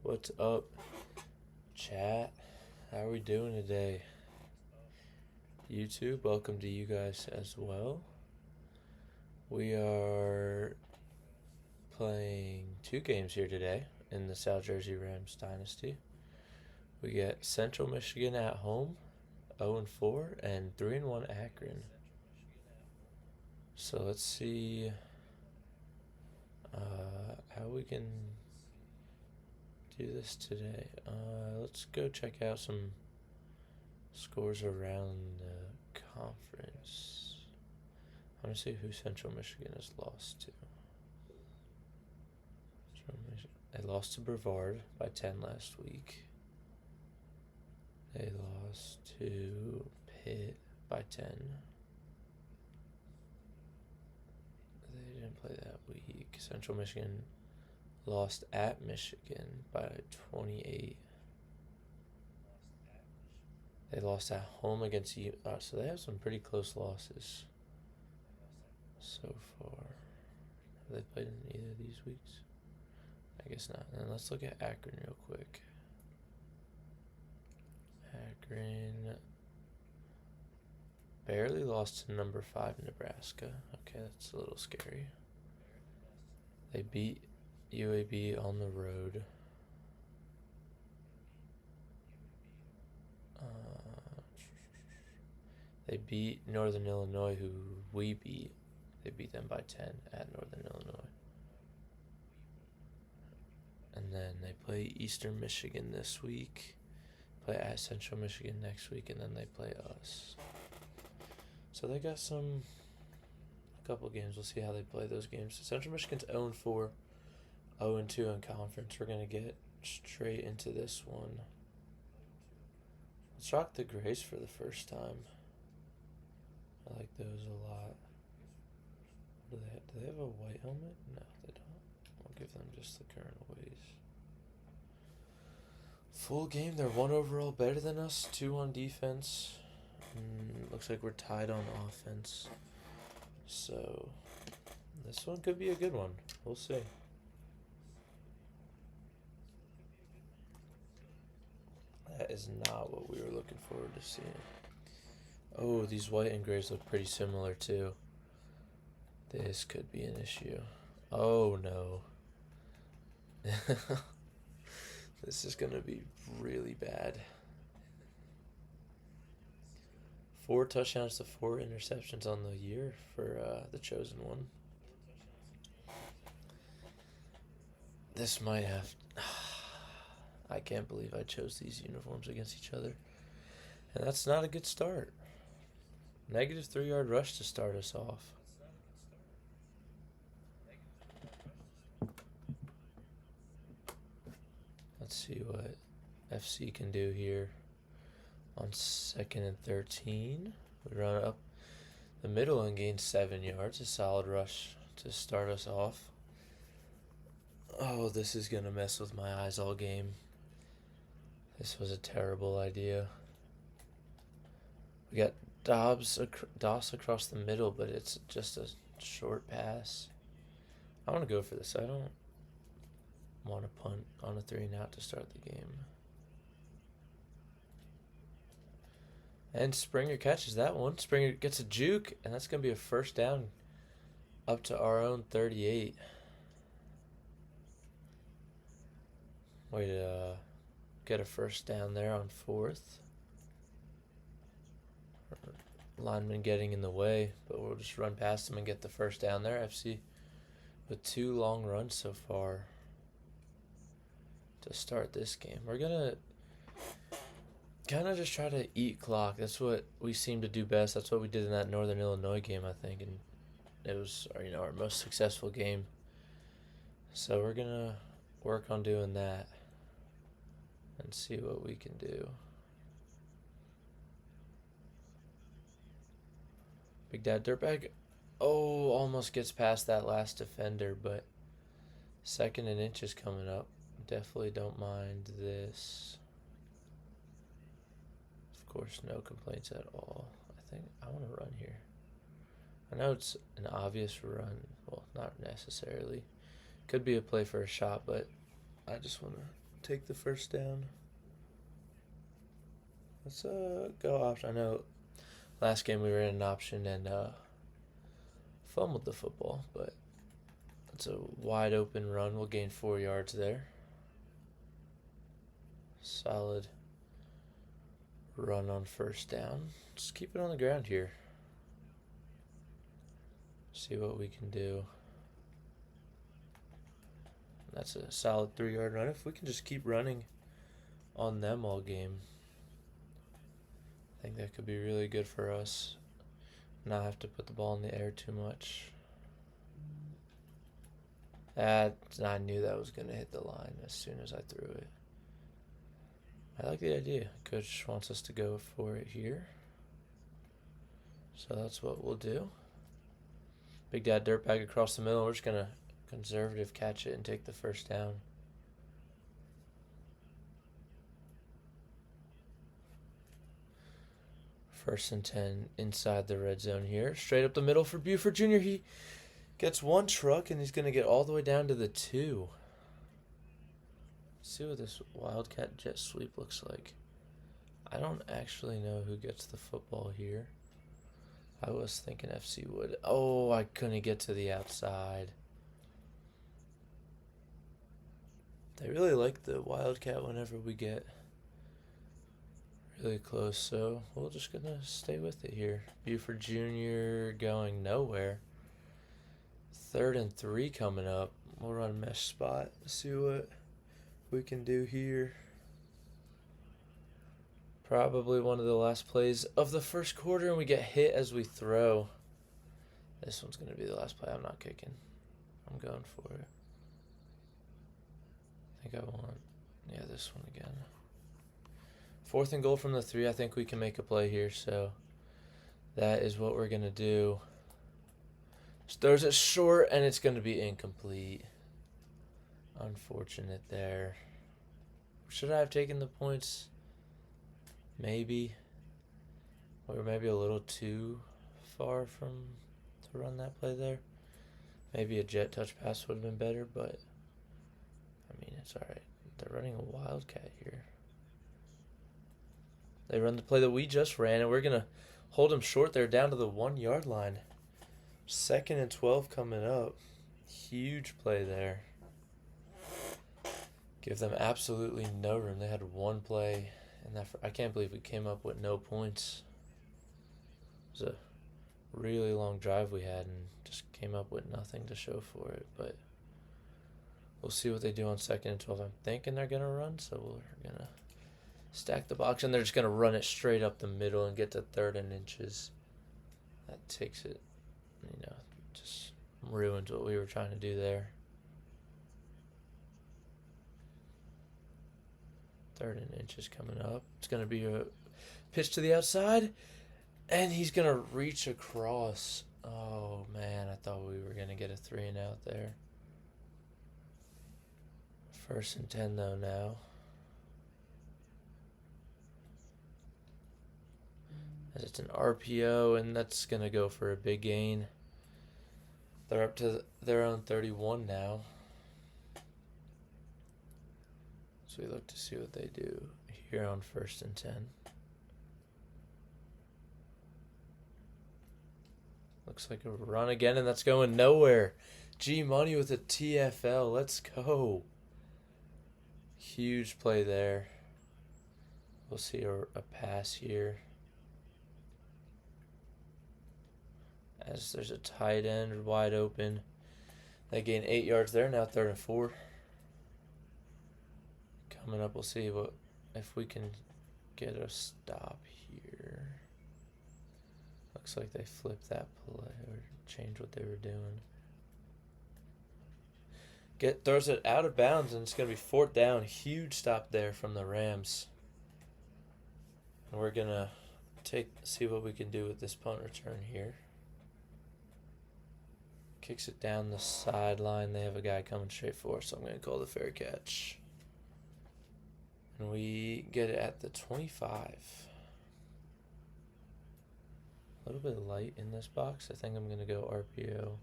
What's up, chat? How are we doing today? YouTube, welcome to you guys as well. We are playing two games here today in the South Jersey Rams Dynasty. We get Central Michigan at home, 0-4, and 3-1 Akron. So let's see how we can do this today. Let's go check out some scores around the conference. I want to see who Central Michigan has lost to. They lost to Brevard by 10 last week. They lost to Pitt by 10. They didn't play that week. Central Michigan lost at Michigan by 28. They lost at home against so they have some pretty close losses so far. Have they played in either of these weeks? I guess not. And let's look at Akron real quick. Akron barely lost to number 5 Nebraska. Okay, that's a little scary. They beat UAB on the road. They beat Northern Illinois, who we beat. They beat them by 10 at Northern Illinois. And then they play Eastern Michigan this week, play at Central Michigan next week, and then they play us. So they got a couple games. We'll see how they play those games. Central Michigan's 0-4, 0-2 in conference. We're going to get straight into this one. Let's rock the grays for the first time. I like those a lot. Do they have a white helmet? No, they don't. I'll give them just the current ways. Full game, they're 1 overall better than us, 2 on defense. Looks like we're tied on offense. So, this one could be a good one. We'll see. That is not what we were looking forward to seeing. Oh, these white and grays look pretty similar too. This could be an issue. Oh no. This is going to be really bad. 4 touchdowns to 4 interceptions on the year for the chosen one. This might have... I can't believe I chose these uniforms against each other. And that's not a good start. Negative 3-yard rush to start us off. Let's see what FC can do here. On 2nd and 13, we run up the middle and gain 7 yards. A solid rush to start us off. Oh, this is going to mess with my eyes all game. This was a terrible idea. We got Doss across the middle, but it's just a short pass. I want to go for this. I don't want to punt on a 3-and-out to start the game. And Springer catches that one. Springer gets a juke, and that's going to be a first down up to our own 38. Way to get a first down there on 4th. Lineman getting in the way, but we'll just run past him and get the first down there. FC with 2 long runs so far to start this game. We're going to kind of just try to eat clock. That's what we seem to do best. That's what we did in that Northern Illinois game, I think, and it was our most successful game. So we're going to work on doing that and see what we can do. Big Dad Dirtbag. Oh, almost gets past that last defender, but 2nd and inches coming up. Definitely don't mind this. Of course, no complaints at all. I think I want to run here. I know it's an obvious run. Well, not necessarily. Could be a play for a shot, but I just want to take the first down. Let's go option. I know last game we were in an option and fumbled the football, but it's a wide open run. We'll gain 4 yards there. Solid run on first down. Just keep it on the ground here. See what we can do. That's a solid 3-yard run. If we can just keep running on them all game, I think that could be really good for us. Not have to put the ball in the air too much. I knew that was going to hit the line as soon as I threw it. I like the idea. Coach wants us to go for it here. So that's what we'll do. Big Dad dirtbag across the middle. We're just going to conservative catch it and take the first down. First and 10 inside the red zone here. Straight up the middle for Buford Jr. He gets one truck and he's going to get all the way down to the 2. Let's see what this Wildcat jet sweep looks like. I don't actually know who gets the football here. I was thinking FC would. Oh, I couldn't get to the outside. They really like the Wildcat whenever we get really close, so we're just going to stay with it here. Buford Jr. going nowhere. 3rd and 3 coming up. We'll run mesh spot. See what we can do here. Probably one of the last plays of the first quarter, and we get hit as we throw. This one's going to be the last play. I'm not kicking. I'm going for it. I think I want, this one again. 4th and goal from the 3. I think we can make a play here, so that is what we're going to do. Just throws it short, and it's going to be incomplete. Unfortunate there. Should I have taken the points? Maybe. We were maybe a little too far from to run that play there. Maybe a jet touch pass would have been better, but I mean, it's alright. They're running a Wildcat here. They run the play that we just ran, and we're going to hold them short there down to the 1-yard line. 2nd and 12 coming up. Huge play there. Give them absolutely no room. They had one play, and I can't believe we came up with no points. It was a really long drive we had and just came up with nothing to show for it. But we'll see what they do on 2nd and 12. I'm thinking they're going to run, so we're going to stack the box, and they're just going to run it straight up the middle and get to 3rd and inches. That takes it, just ruins what we were trying to do there. 3rd and inches coming up. It's going to be a pitch to the outside, and he's going to reach across. Oh, man, I thought we were going to get a 3-and-out there. 1st and 10, though, now. As it's an RPO, and that's going to go for a big gain. They're up to their own 31 now. So we look to see what they do here on 1st and 10. Looks like a run again, and that's going nowhere. G Money with a TFL. Let's go. Huge play there. We'll see a pass here. As there's a tight end wide open. They gain 8 yards there. Now 3rd and 4. Coming up, we'll see if we can get a stop here. Looks like they flipped that play or changed what they were doing. Throws it out of bounds, and it's going to be 4th down. Huge stop there from the Rams. And we're going to see what we can do with this punt return here. Kicks it down the sideline. They have a guy coming straight for us, so I'm going to call the fair catch. And we get it at the 25. A little bit light in this box. I think I'm going to go RPO.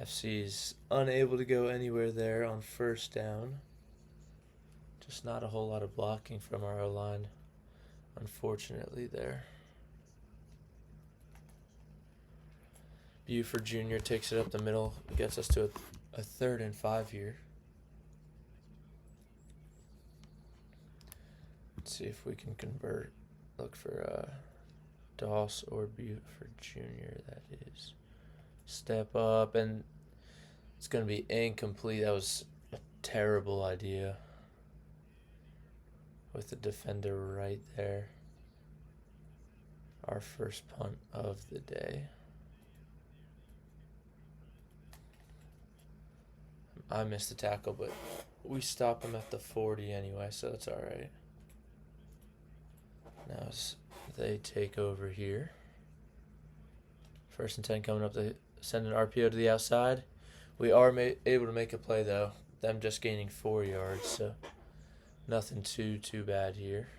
FC's unable to go anywhere there on first down. Just not a whole lot of blocking from our O-line, unfortunately, there. Buford Jr. takes it up the middle, gets us to a 3rd and 5 here. Let's see if we can convert. Look for Doss or Buford Jr. That is. Step up, and it's going to be incomplete. That was a terrible idea. With the defender right there. Our first punt of the day. I missed the tackle, but we stop him at the 40 anyway, so that's all right. Now they take over here. 1st and 10 coming up. They send an RPO to the outside. We are able to make a play, though. Them just gaining 4 yards, so nothing too bad here.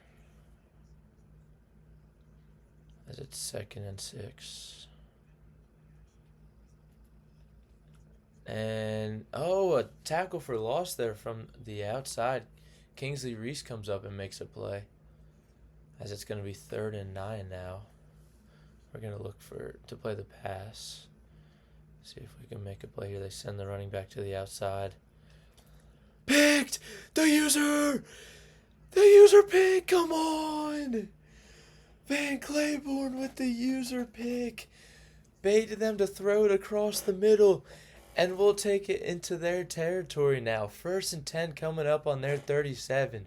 As it's 2nd and 6. And, a tackle for loss there from the outside. Kingsley Reese comes up and makes a play. As it's going to be 3rd and 9 now. We're going to look to play the pass. See if we can make a play here. They send the running back to the outside. Picked! The user pick! Come on! Van Claiborne with the user pick. Baited them to throw it across the middle. And we'll take it into their territory now. 1st and 10 coming up on their 37.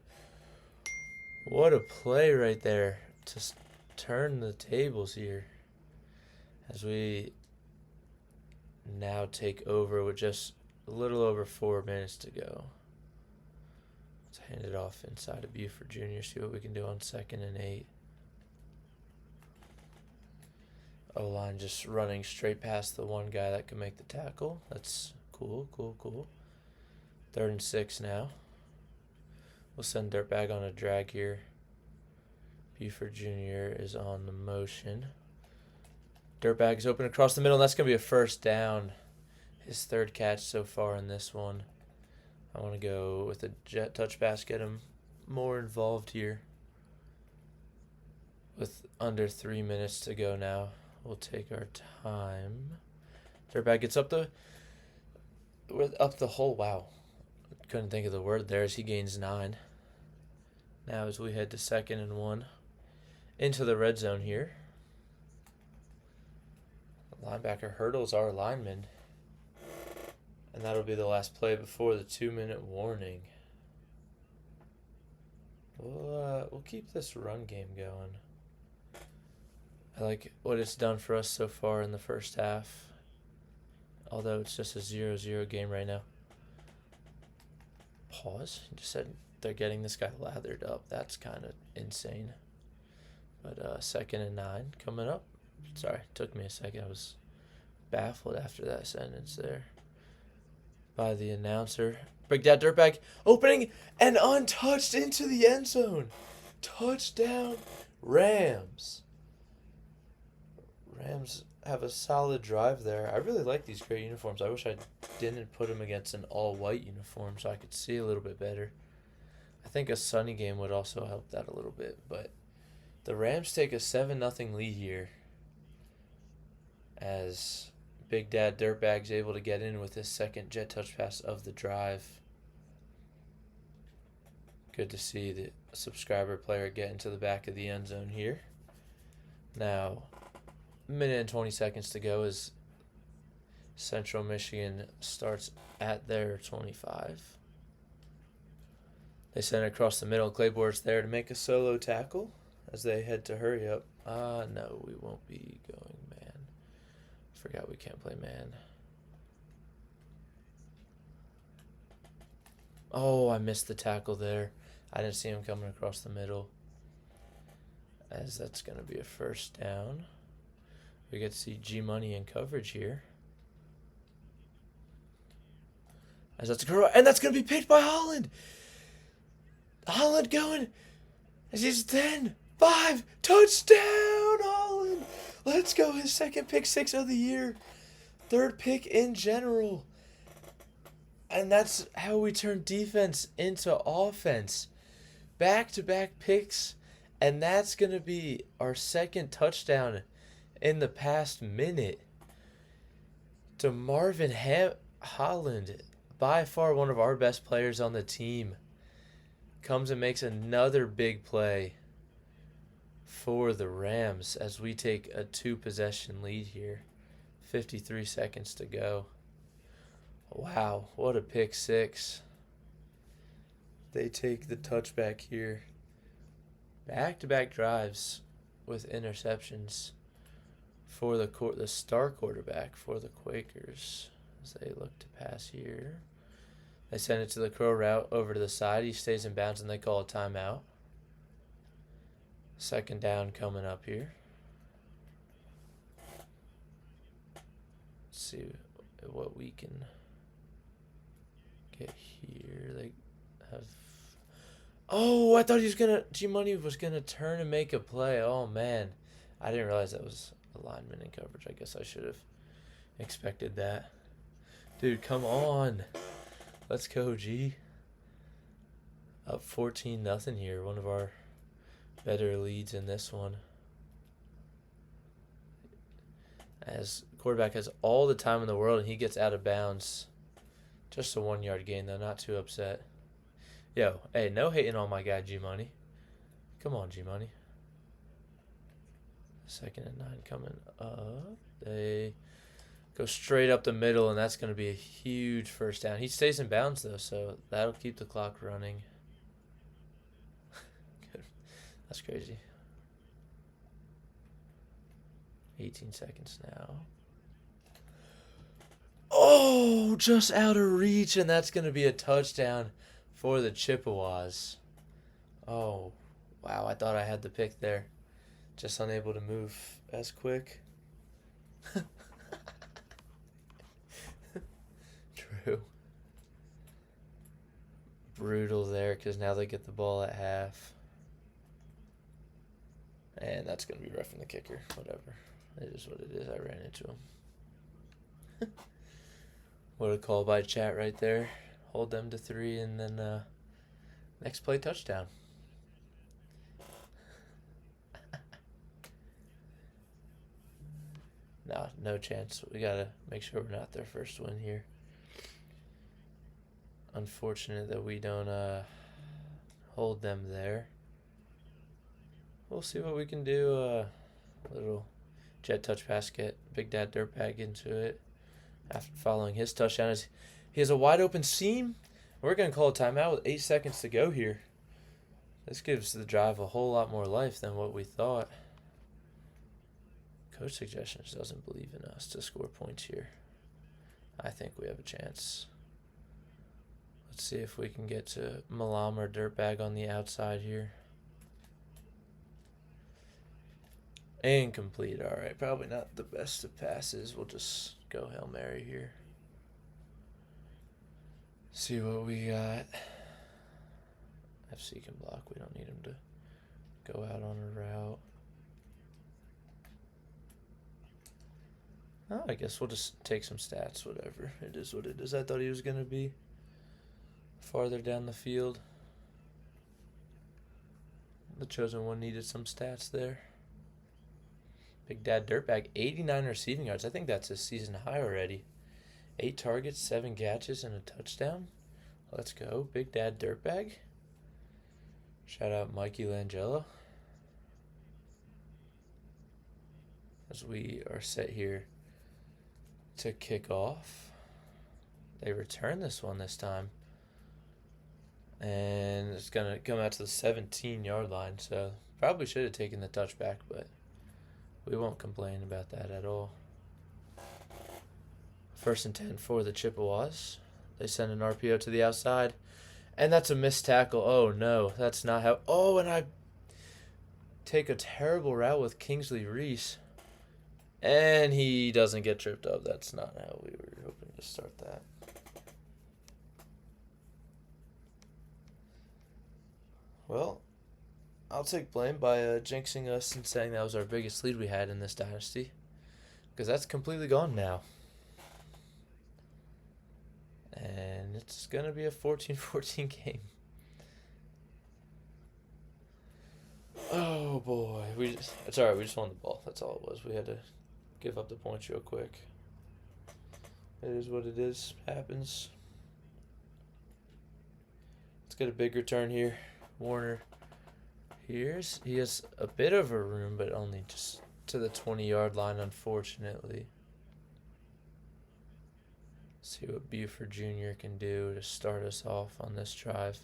What a play right there to turn the tables here. As we now take over with just a little over 4 minutes to go. Let's hand it off inside of Buford Jr. See what we can do on 2nd and 8. O-line just running straight past the one guy that can make the tackle. That's cool. 3rd and 6 now. We'll send Dirtbag on a drag here. Buford Jr. is on the motion. Dirtbag is open across the middle, and that's going to be a 1st down. His 3rd catch so far in this one. I want to go with a jet touch pass, get him more involved here. With under 3 minutes to go now. We'll take our time. Dirtbag gets up the hole. Wow. Couldn't think of the word there as he gains 9. Now as we head to 2nd and 1. Into the red zone here. Linebacker hurdles our lineman. And that'll be the last play before the 2-minute warning. We'll keep this run game going. I like what it's done for us so far in the first half. Although it's just a 0-0 game right now. Pause. You just said they're getting this guy lathered up. That's kind of insane. But 2nd and 9 coming up. Sorry, took me a second. I was baffled after that sentence there. By the announcer. Big Dad Dirtbag opening and untouched into the end zone. Touchdown, Rams. Rams have a solid drive there. I really like these gray uniforms. I wish I didn't put them against an all-white uniform so I could see a little bit better. I think a sunny game would also help that a little bit. But the Rams take a 7-0 lead here. As Big Dad Dirtbag's able to get in with his 2nd jet touch pass of the drive. Good to see the subscriber player get into the back of the end zone here. Now, 1 minute and 20 seconds to go as Central Michigan starts at their 25. They send it across the middle. Claiborne's there to make a solo tackle as they head to hurry up. No, we won't be going man. Forgot we can't play man. Oh, I missed the tackle there. I didn't see him coming across the middle. As that's going to be a 1st down. We get to see G-Money in coverage here. As that's and that's going to be picked by Holland. Holland going. As he's 10, 5, touchdown, Holland. Let's go. His 2nd pick 6 of the year. third pick in general. And that's how we turn defense into offense. Back-to-back picks, and that's going to be our second touchdown in the past minute. To Marvin Holland, by far one of our best players on the team, comes and makes another big play for the Rams as we take a 2-possession lead here. 53 seconds to go. Wow, what a pick six. They take the touchback here. Back-to-back drives with interceptions for the star quarterback for the Quakers as they look to pass here. They send it to the crow route over to the side. He stays in bounds and they call a timeout. Second down coming up here. Let's see what we can get here. They have... Oh, I thought he was going to... G-Money was going to turn and make a play. Oh, man. I didn't realize that was a lineman in coverage. I guess I should have expected that. Dude, come on. Let's go, G. Up 14-0 here. One of our better leads in this one. As quarterback has all the time in the world and he gets out of bounds. Just a 1-yard gain, though. Not too upset. Yo, hey, no hating on my guy, G-Money. Come on, G-Money. 2nd and 9 coming up. They go straight up the middle, and that's going to be a huge first down. He stays in bounds, though, so that'll keep the clock running. That's crazy. 18 seconds now. Oh, just out of reach, and that's going to be a touchdown for the Chippewas. Oh, wow, I thought I had the pick there. Just unable to move as quick. True. Brutal there because now they get the ball at half. And that's going to be rough in the kicker. Whatever. It is what it is. I ran into him. What a call by chat right there. Hold them to 3 and then next play touchdown. No chance. We got to make sure we're not their first win here. Unfortunate that we don't hold them there. We'll see what we can do. Little jet touch pass, get Big Dad Dirtbag into it. After following his touchdown, he has a wide open seam. We're going to call a timeout with 8 seconds to go here. This gives the drive a whole lot more life than what we thought. Coach Suggestions doesn't believe in us to score points here. I think we have a chance. Let's see if we can get to Malam or Dirtbag on the outside here. Incomplete. All right, probably not the best of passes. We'll just go Hail Mary here. See what we got. FC can block. We don't need him to go out on a route. Oh, I guess we'll just take some stats, whatever. It is what it is. I thought he was going to be farther down the field. The chosen one needed some stats there. Big Dad Dirtbag, 89 receiving yards. I think that's his season high already. 8 targets, 7 catches, and a touchdown. Let's go. Big Dad Dirtbag. Shout out Mikey Langella. As we are set here to kick off. They return this one this time. And it's going to come out to the 17-yard line. So probably should have taken the touchback, but we won't complain about that at all. 1st and 10 for the Chippewas. They send an RPO to the outside. And that's a missed tackle. Oh, no. That's not how... Oh, and I take a terrible route with Kingsley Reese. And he doesn't get tripped up. That's not how we were hoping to start that. Well, I'll take blame by jinxing us and saying that was our biggest lead we had in this dynasty. Because that's completely gone now. it's going to be a 14-14 game. Oh, boy. It's all right. We just won the ball. That's all it was. We had to give up the points real quick. It is what it is. Happens. Let's get a big return here. Warner. He has a bit of a room, but only just to the 20-yard line, unfortunately. See what Buford Jr. can do to start us off on this drive.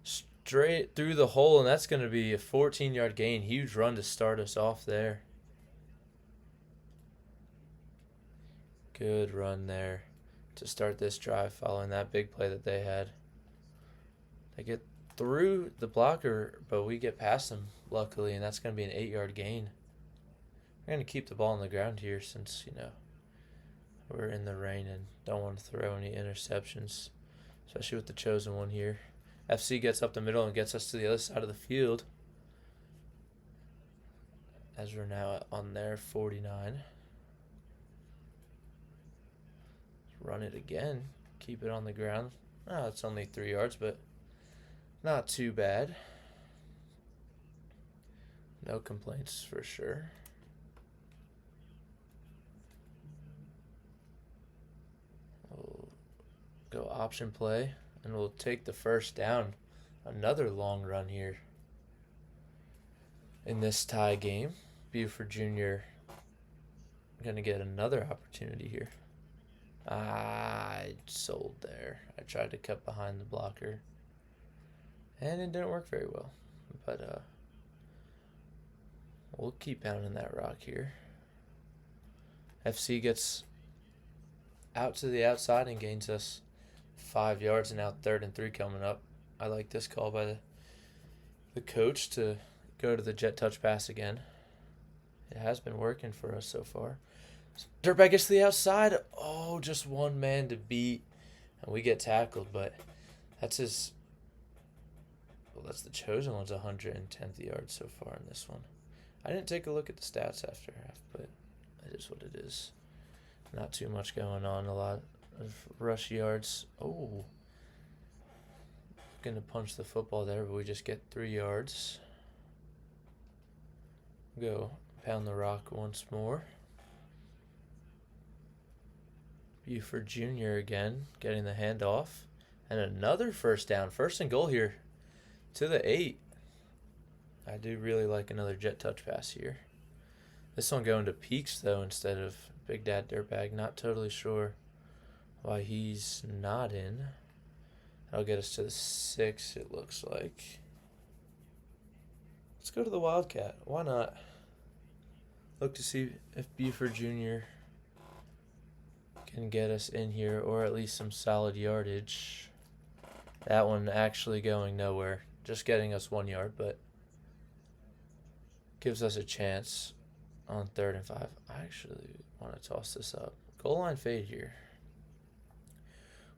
Straight through the hole, and that's going to be a 14-yard gain. Huge run to start us off there. Good run there to start this drive following that big play that they had. They get through the blocker, but we get past them, luckily, and that's going to be an 8-yard gain. We're going to keep the ball on the ground here since, we're in the rain and don't want to throw any interceptions, especially with the chosen one here. FC gets up the middle and gets us to the other side of the field as we're now on their 49. Run it again. Keep it on the ground. Oh, it's only 3 yards, but not too bad. No complaints for sure. We'll go option play, and we'll take the first down. Another long run here in this tie game. Buford Jr. going to get another opportunity here. I sold there. I tried to cut behind the blocker, and it didn't work very well. But we'll keep pounding that rock here. FC gets out to the outside and gains us 5 yards, and now 3rd and 3 coming up. I like this call by the coach to go to the jet touch pass again. It has been working for us so far. Dirtbag gets to the outside. Oh, just one man to beat, and we get tackled, but that's his... Well, that's the chosen one's 110th yard so far in this one. I didn't take a look at the stats after half, but it is what it is. Not too much going on. A lot of rush yards. Oh. Going to punch the football there, but we just get 3 yards. Go pound the rock once more. Buford Jr. again, getting the handoff. And another first down. 1st and goal here to the 8. I do really like another jet touch pass here. This one going to Peaks, though, instead of Big Dad Dirtbag. Not totally sure why he's not in. That'll get us to the 6, it looks like. Let's go to the Wildcat. Why not? Look to see if Buford Jr. can get us in here, or at least some solid yardage. That one actually going nowhere. Just getting us 1 yard, but gives us a chance on 3rd and 5. I actually want to toss this up. Goal line fade here.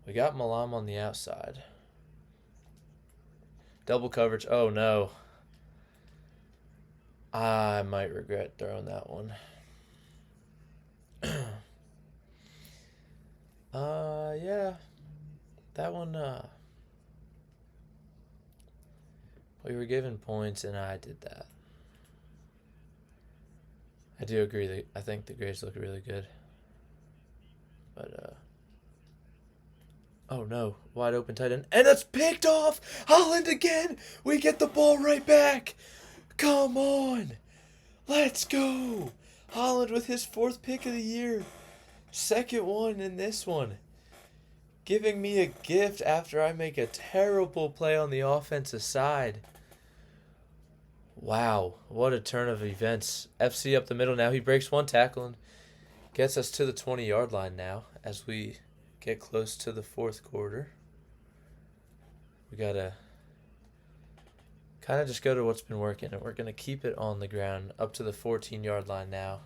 We got Malam on the outside. Double coverage. Oh, no. I might regret throwing that one. Yeah. That one, we were given points, and I did that. I do agree that I think the grades look really good. But, oh no, wide open tight end. And it's picked off! Holland again! We get the ball right back! Come on! Let's go! Holland with his 4th pick of the year. 2nd one in this one. Giving me a gift after I make a terrible play on the offensive side. Wow, what a turn of events. FC up the middle now. He breaks one tackle and gets us to the 20-yard line now as we get close to the 4th quarter. We got to kind of just go to what's been working, and we're going to keep it on the ground up to the 14-yard line now.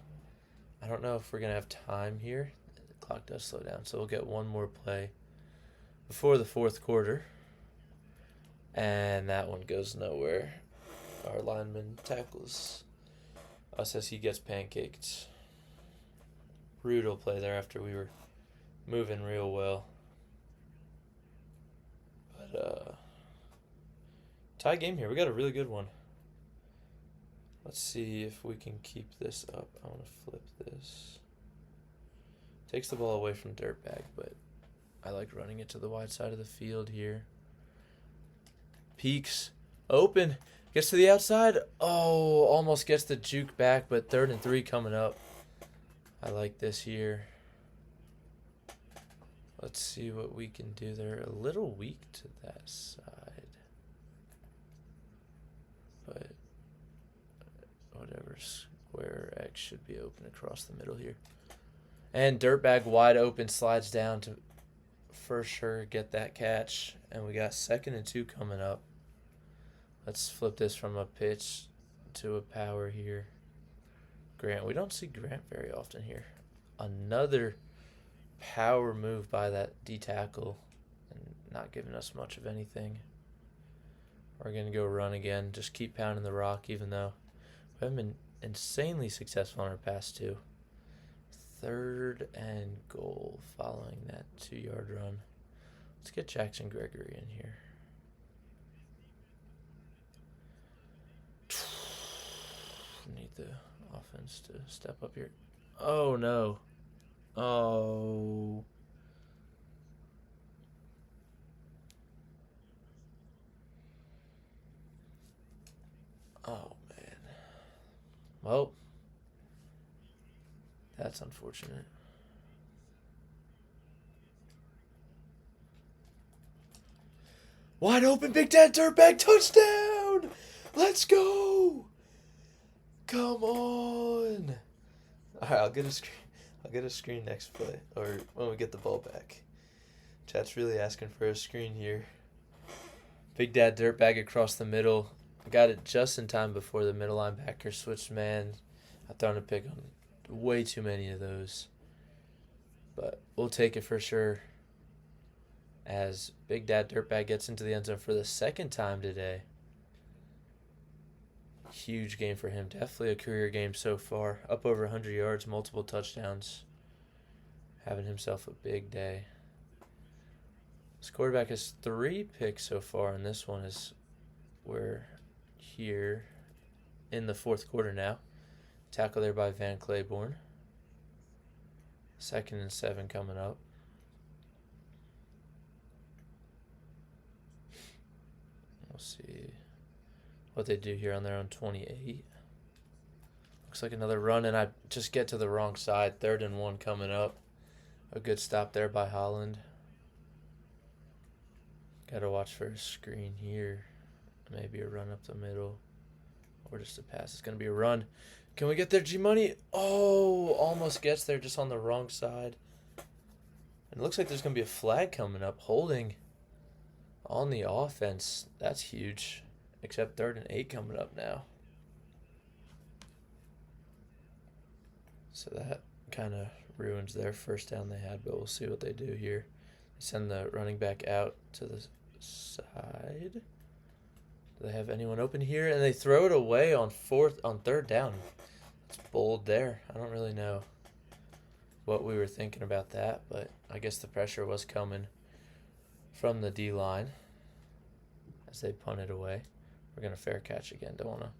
I don't know if we're going to have time here. The clock does slow down, so we'll get one more play before the 4th quarter. And that one goes nowhere. Our lineman tackles us as he gets pancaked. Brutal play there after we were moving real well. got tie game here. We got a really good one. Let's see if we can keep this up. I want to flip this. Takes the ball away from Dirtbag, but I like running it to the wide side of the field here. Peeks. Open. Gets to the outside. Oh, almost gets the juke back, but 3rd and 3 coming up. I like this here. Let's see what we can do. They're a little weak to that side. But whatever, square X should be open across the middle here. And Dirtbag wide open, slides down to for sure get that catch. And we got 2nd and 2 coming up. Let's flip this from a pitch to a power here. Grant, we don't see Grant very often here. Another power move by that D tackle and not giving us much of anything. We're going to go run again. Just keep pounding the rock, even though we haven't been insanely successful on our past 2. 3rd and goal following that 2-yard run. Let's get Jackson Gregory in here. Need the offense to step up here. Oh, no. Oh. Oh, man. Well, that's unfortunate. Wide open, Big Dad Dirtbag, touchdown! Let's go! Come on! All right, I'll get a screen. I'll get a screen next play, or when we get the ball back. Chat's really asking for a screen here. Big Dad Dirtbag across the middle. I got it just in time before the middle linebacker switched man. I've thrown a pick on way too many of those. But we'll take it for sure as Big Dad Dirtbag gets into the end zone for the 2nd time today. Huge game for him. Definitely a career game so far. Up over 100 yards, multiple touchdowns. Having himself a big day. This quarterback has 3 picks so far, and this one is we're here in the 4th quarter now. Tackle there by Van Claiborne. 2nd and 7 coming up. We'll see what they do here on their own 28. Looks like another run, and I just get to the wrong side. 3rd and 1 coming up. A good stop there by Holland. Got to watch for a screen here. Maybe a run up the middle. Or just a pass. It's going to be a run. Can we get there, G-Money? Oh, almost gets there just on the wrong side. And it looks like there's going to be a flag coming up. Holding on the offense. That's huge. Except 3rd and 8 coming up now. So that kind of ruins their first down they had, but we'll see what they do here. They send the running back out to the side. Do they have anyone open here? And they throw it away on 3rd down. It's bold there. I don't really know what we were thinking about that, but I guess the pressure was coming from the D-line as they punt it away. We're going to fair catch again. Don't want to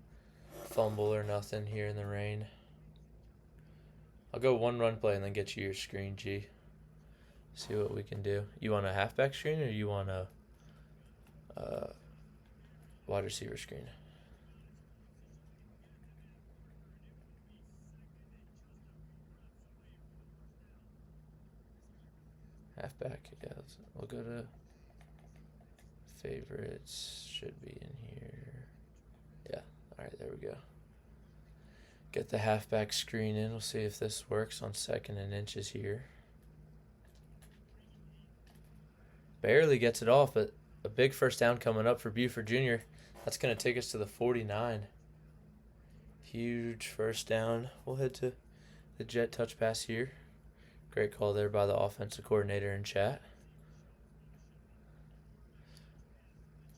fumble or nothing here in the rain. I'll go 1 run play and then get you your screen, G. See what we can do. You want a halfback screen or you want a wide receiver screen? Halfback, yeah. We'll go to favorites. Should be in here. Yeah, all right, there we go. Get the halfback screen in. We'll see if this works on 2nd and inches here. Barely gets it off, but a big first down coming up for Buford Jr. That's going to take us to the 49. Huge first down. We'll head to the jet touch pass here. Great call there by the offensive coordinator in chat.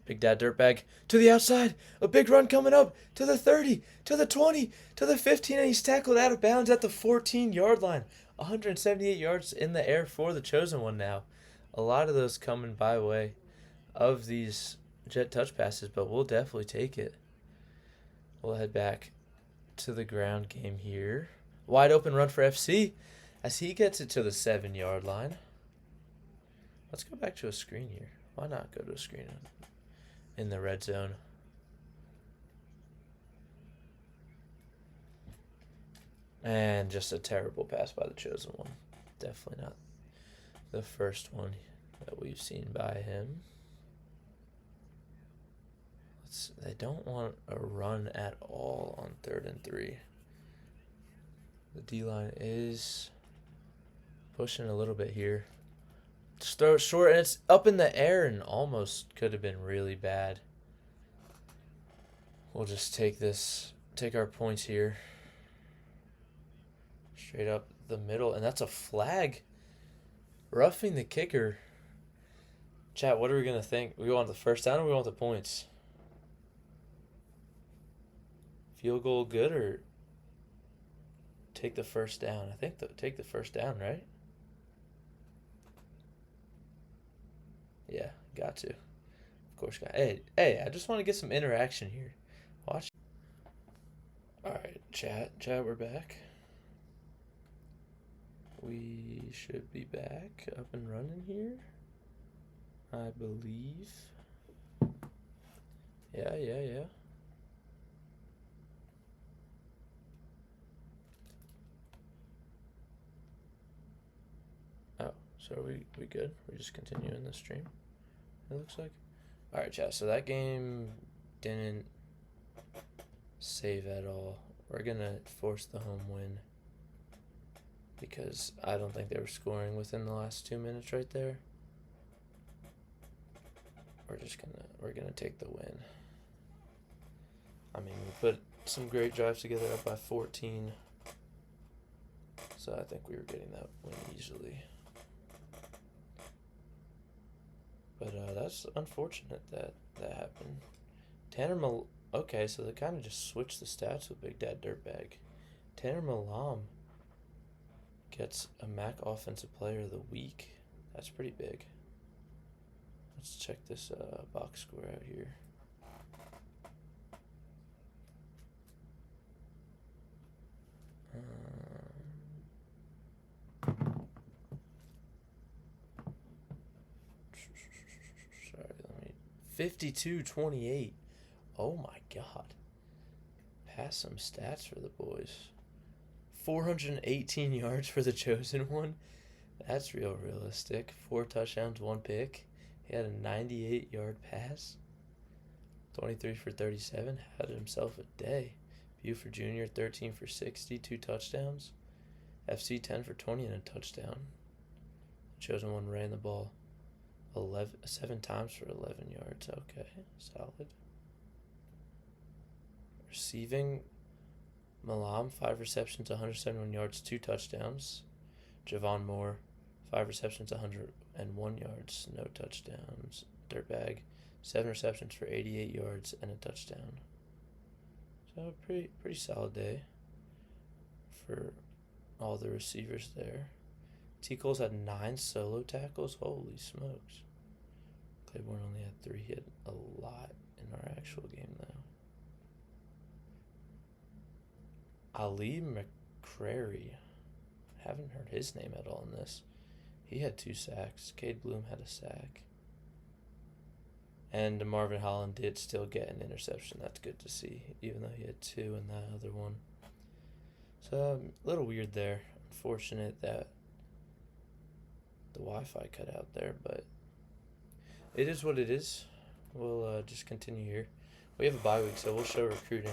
Big Dad Dirtbag to the outside. A big run coming up to the 30, to the 20, to the 15, and he's tackled out of bounds at the 14-yard line. 178 yards in the air for the chosen one now. A lot of those coming by way of these jet touch passes, but we'll definitely take it. We'll head back to the ground game here. Wide open run for FC as he gets it to the 7-yard line. Let's go back to a screen here. Why not go to a screen in the red zone? And just a terrible pass by the chosen one. Definitely not the first one that we've seen by him. They don't want a run at all on 3rd and 3. The D-line is pushing a little bit here. Just throw it short, and it's up in the air and almost could have been really bad. We'll just take our points here. Straight up the middle, and that's a flag. Roughing the kicker. Chat, what are we going to think? We want the first down or we want the points? Field goal good or take the first down? I think take the first down, right? Yeah, got to. Of course, got. Hey, I just want to get some interaction here. Watch. All right, chat, we're back. We should be back up and running here, I believe. Yeah. Oh, so are we good? We're just continuing the stream, it looks like. All right, chat, so that game didn't save at all. We're going to force the home win because I don't think they were scoring within the last 2 minutes right there. We're gonna take the win. I mean, we put some great drives together, up by 14. So I think we were getting that win easily. But that's unfortunate that happened. Okay, so they kind of just switched the stats with Big Dad Dirtbag. Tanner Malam gets a MAC Offensive Player of the Week. That's pretty big. Let's check this box score out here. Sorry, 52-28. Oh my God. Pass some stats for the boys. 418 yards for the chosen one. That's realistic. 4 touchdowns, 1 pick. He had a 98-yard pass. 23 for 37. Had himself a day. Buford Jr., 13 for 60, 2 touchdowns. FC, 10 for 20 and a touchdown. Chosen one ran the ball 7 times for 11 yards. Okay, solid. Receiving, Malam, 5 receptions, 171 yards, 2 touchdowns. Javon Moore, 5 receptions, 101 yards, no touchdowns. Dirtbag, 7 receptions for 88 yards and a touchdown. So pretty solid day for all the receivers there. T. Coles had 9 solo tackles. Holy smokes. Claiborne only had 3. He had a lot in our actual game, though. Ali McCrary. Haven't heard his name at all in this. He had 2 sacks. Cade Bloom had a sack. And Marvin Holland did still get an interception. That's good to see, even though he had 2 in that other one. So, a little weird there. Unfortunate that the Wi-Fi cut out there, but it is what it is. We'll just continue here. We have a bye week, so we'll show recruiting.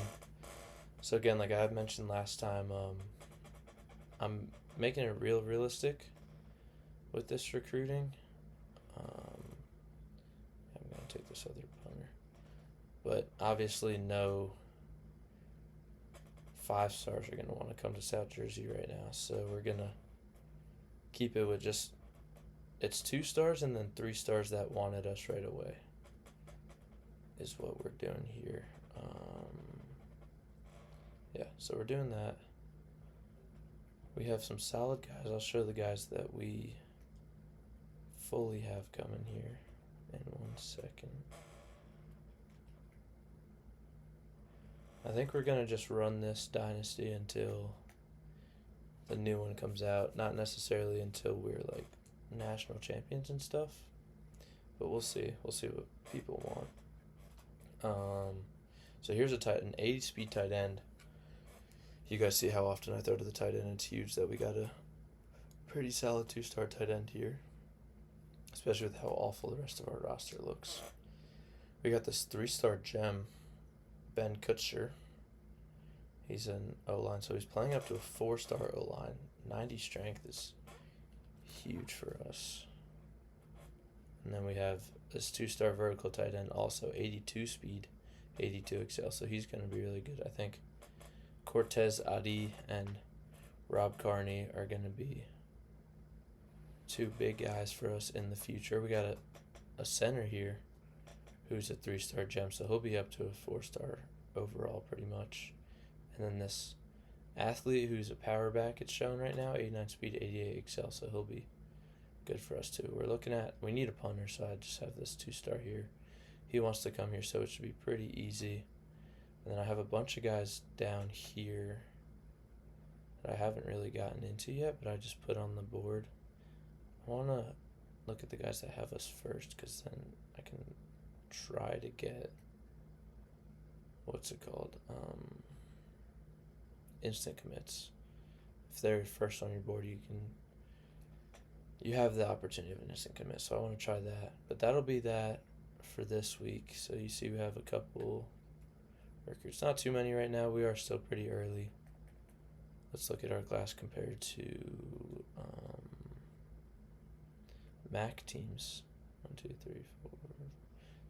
So again, like I mentioned last time, I'm making it realistic with this recruiting. I'm going to take this other punter. But obviously no 5 stars are going to want to come to South Jersey right now. So we're going to keep it with just, it's 2 stars and then 3 stars that wanted us right away is what we're doing here. Yeah, so we're doing that. We have some solid guys. I'll show the guys that we fully have coming here. in 1 second. I think we're going to just run this dynasty until the new one comes out. Not necessarily until we're like national champions and stuff. But we'll see. We'll see what people want. So here's an 80 speed tight end. You guys see how often I throw to the tight end. It's huge that we got a pretty solid 2-star tight end here. Especially with how awful the rest of our roster looks. We got this 3-star gem, Ben Kutcher. He's an O-line, so he's playing up to a 4-star O-line. 90 strength is huge for us. And then we have this 2-star vertical tight end, also 82 speed, 82 excel, so he's going to be really good. I think Cortez Adi and Rob Carney are going to be 2 big guys for us in the future. We got a center here who's a 3-star gem, so he'll be up to a 4-star overall pretty much. And then this athlete who's a power back, it's shown right now, 89 speed, 88 excel, so he'll be good for us too. We need a punter, so I just have this 2-star here. He wants to come here, so it should be pretty easy. And then I have a bunch of guys down here that I haven't really gotten into yet, but I just put on the board. I want to look at the guys that have us first, because then I can try to get, what's it called, instant commits. If they're first on your board, you have the opportunity of an instant commit, so I want to try that. But that'll be that for this week. So you see we have a couple recruits, not too many right now. We are still pretty early. Let's look at our class compared to MAC teams. 1, 2, 3, 4.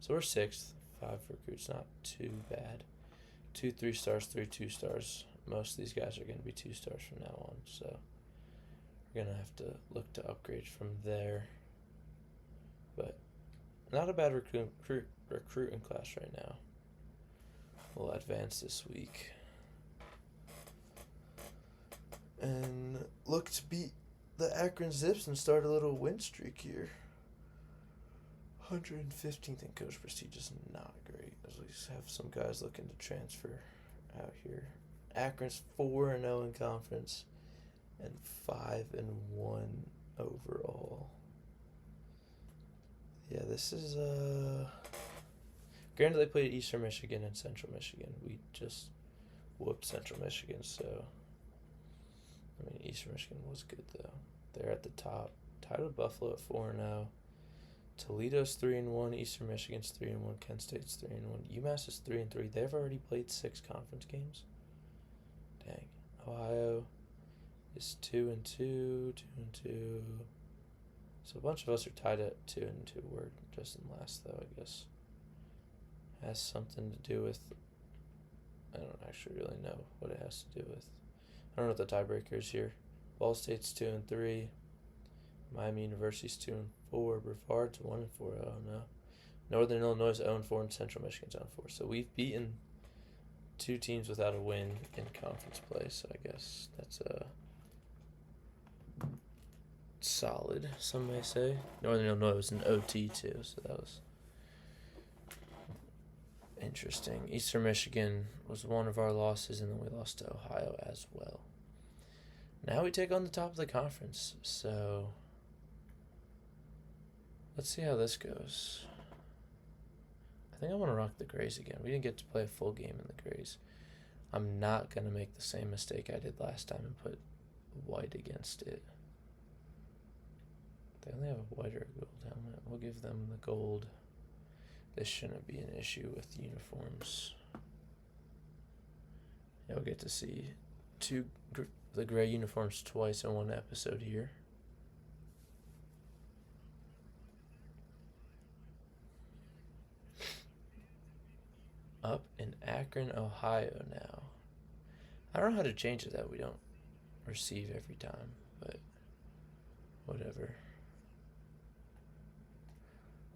So we're 6th, 5 recruits, not too bad. 2 3-stars, 3 2-stars. Most of these guys are going to be 2-stars from now on, so we're going to have to look to upgrade from there. But not a bad recruiting class right now. We'll advance this week and look to beat the Akron Zips and start a little win streak here. 115th in coach prestige is not great, as we have some guys looking to transfer out here. Akron's 4-0 in conference and 5-1 overall. Yeah, this is granted they played Eastern Michigan and Central Michigan. We just whooped Central Michigan, so I mean Eastern Michigan was good though. They're at the top. Tied with Buffalo at 4-0. Toledo's 3-1, Eastern Michigan's 3-1, Kent State's 3-1, UMass is 3-3. They've already played 6 conference games. Dang. Ohio is 2-2, 2-2. So a bunch of us are tied at 2-2. We're just in last though, I guess. Has something to do with, I don't actually really know what it has to do with. I don't know what the tiebreaker is here. Ball State's 2-3. Miami University's 2-4. Brevard's 1-4. Oh no. Northern Illinois is 0-4 and Central Michigan's 0-4. So we've beaten 2 teams without a win in conference play. So I guess that's solid, some may say. Northern Illinois was an OT too, so that was interesting. Eastern Michigan was one of our losses, and then we lost to Ohio as well. Now we take on the top of the conference, so let's see how this goes. I think I want to rock the Grays again. We didn't get to play a full game in the Grays. I'm not going to make the same mistake I did last time and put white against it. They only have a white or a gold helmet. We'll give them the gold. This shouldn't be an issue with uniforms. You'll get to see the gray uniforms twice in one episode here. Up in Akron, Ohio now. I don't know how to change it that we don't receive every time, but whatever.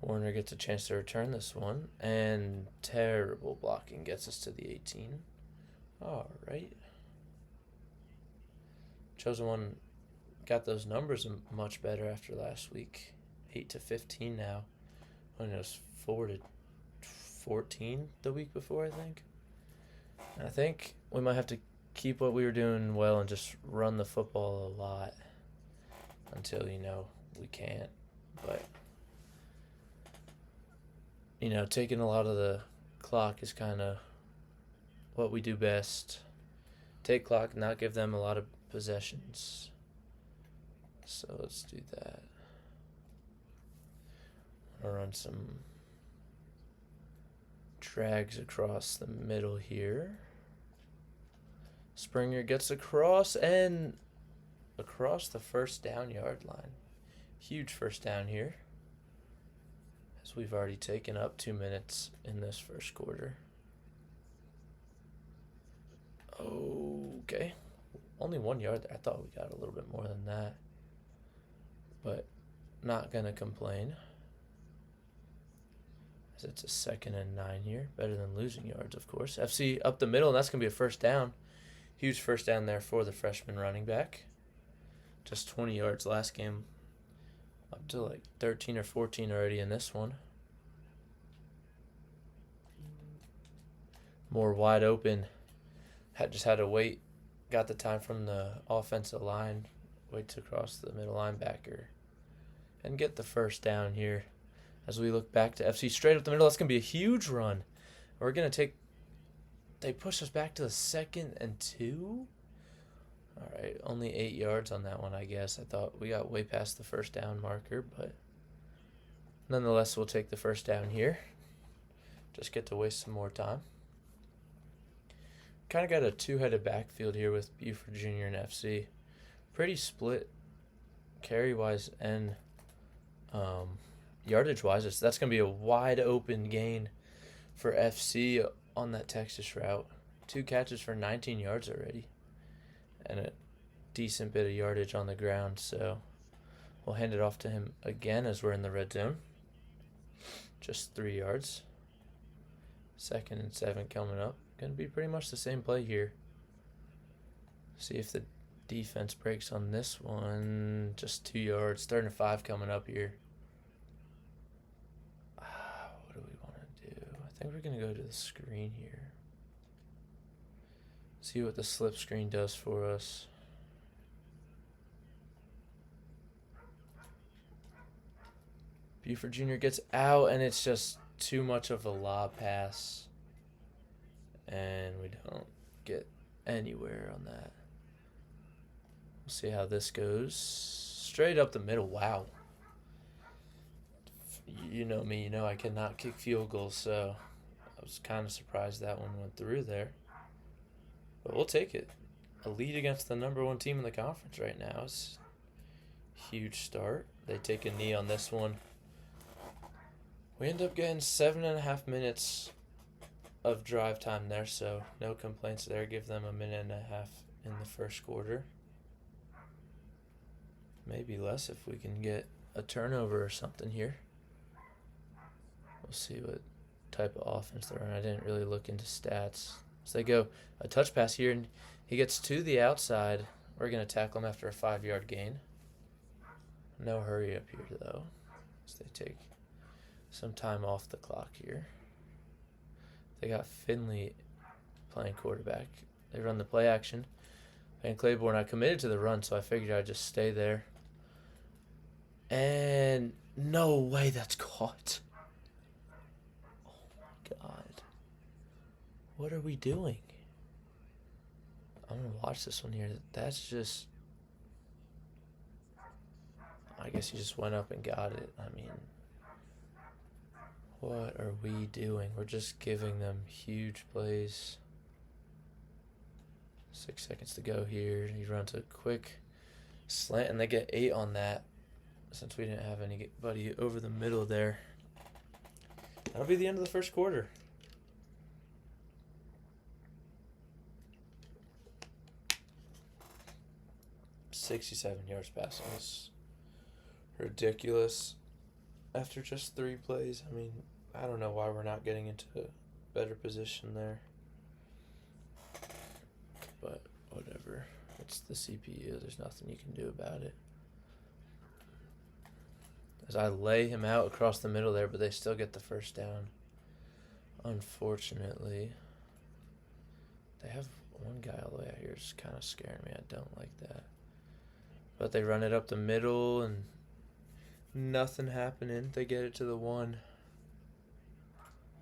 Warner gets a chance to return this one, and terrible blocking gets us to the 18. All right. Chosen One got those numbers much better after last week. 8-15 now. I mean, it was 4-14 the week before, I think. And I think we might have to keep what we were doing well and just run the football a lot until, we can't. But, taking a lot of the clock is kind of what we do best. Take clock, not give them a lot of possessions. So let's do that. I'll run some drags across the middle here. Springer gets across and across the first down yard line. Huge first down here, as we've already taken up 2 minutes in this first quarter. Okay. Only 1 yard there. I thought we got a little bit more than that. But not going to complain. As it's a 2nd and 9 here. Better than losing yards, of course. FC up the middle, and that's going to be a first down. Huge first down there for the freshman running back. Just 20 yards last game. Up to like 13 or 14 already in this one. More wide open. Just had to wait. Got the time from the offensive line. Wait to cross the middle linebacker. And get the first down here. As we look back to FC straight up the middle. That's going to be a huge run. We're going to take... They push us back to the 2nd and 2. All right, only 8 yards on that one, I guess. I thought we got way past the first down marker, but nonetheless, we'll take the first down here. Just get to waste some more time. Kind of got a two-headed backfield here with Buford Jr. and FC. Pretty split carry-wise and yardage-wise. That's going to be a wide-open gain for FC on that Texas route. 2 catches for 19 yards already. And a decent bit of yardage on the ground. So we'll hand it off to him again as we're in the red zone. Just 3 yards. 2nd and 7 coming up. Going to be pretty much the same play here. See if the defense breaks on this one. Just 2 yards. 3rd and 5 coming up here. What do we want to do? I think we're going to go to the screen here. See what the slip screen does for us. Buford Jr. gets out, and it's just too much of a lob pass. And we don't get anywhere on that. We'll see how this goes. Straight up the middle. Wow. You know me. You know I cannot kick field goals, so I was kind of surprised that one went through there. But we'll take it. A lead against the number 1 team in the conference right now is a huge start. They take a knee on this one. We end up getting 7.5 minutes of drive time there, so no complaints there. Give them a minute and a half in the first quarter. Maybe less if we can get a turnover or something here. We'll see what type of offense they're on. I didn't really look into stats. So they go a touch pass here, and he gets to the outside. We're going to tackle him after a 5-yard gain. No hurry up here, though. So they take some time off the clock here. They got Finley playing quarterback. They run the play action. And Claiborne, I committed to the run, so I figured I'd just stay there. And no way that's caught. Oh, my God. What are we doing? I'm going to watch this one here. That's just... I guess he just went up and got it. I mean, what are we doing? We're just giving them huge plays. 6 seconds to go here. He runs a quick slant, and they get 8 on that since we didn't have anybody over the middle there. That'll be the end of the first quarter. 67 yards passing is ridiculous after just 3 plays. I mean, I don't know why we're not getting into a better position there. But whatever. It's the CPU. There's nothing you can do about it. as I lay him out across the middle there, but they still get the first down. Unfortunately, they have one guy all the way out here. It's kind of scaring me. I don't like that. But they run it up the middle and nothing happening. They get it to the 1.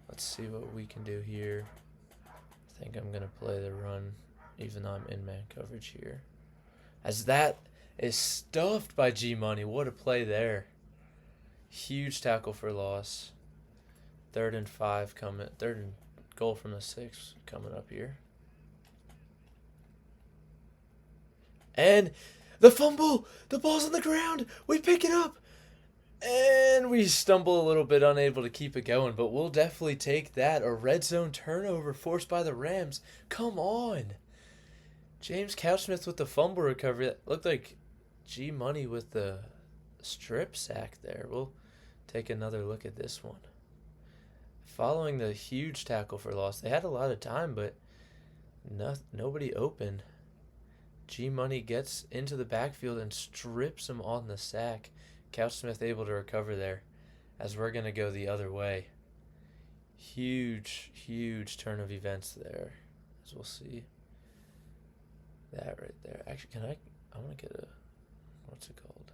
Let's see what we can do here. I think I'm going to play the run, even though I'm in man coverage here. As that is stuffed by G Money. What a play there. Huge tackle for loss. 3rd and 5 coming. 3rd and goal from the 6 coming up here. And the fumble. The ball's on the ground. We pick it up. And we stumble a little bit, unable to keep it going. But we'll definitely take that. A red zone turnover forced by the Rams. Come on. James Couchsmith with the fumble recovery. That looked like G Money with the strip sack there. We'll take another look at this one. Following the huge tackle for loss, they had a lot of time, but nobody open. G Money gets into the backfield and strips him on the sack. Couchsmith able to recover there, as we're going to go the other way. Huge, huge turn of events there, as we'll see. That right there. Actually, I want to get what's it called?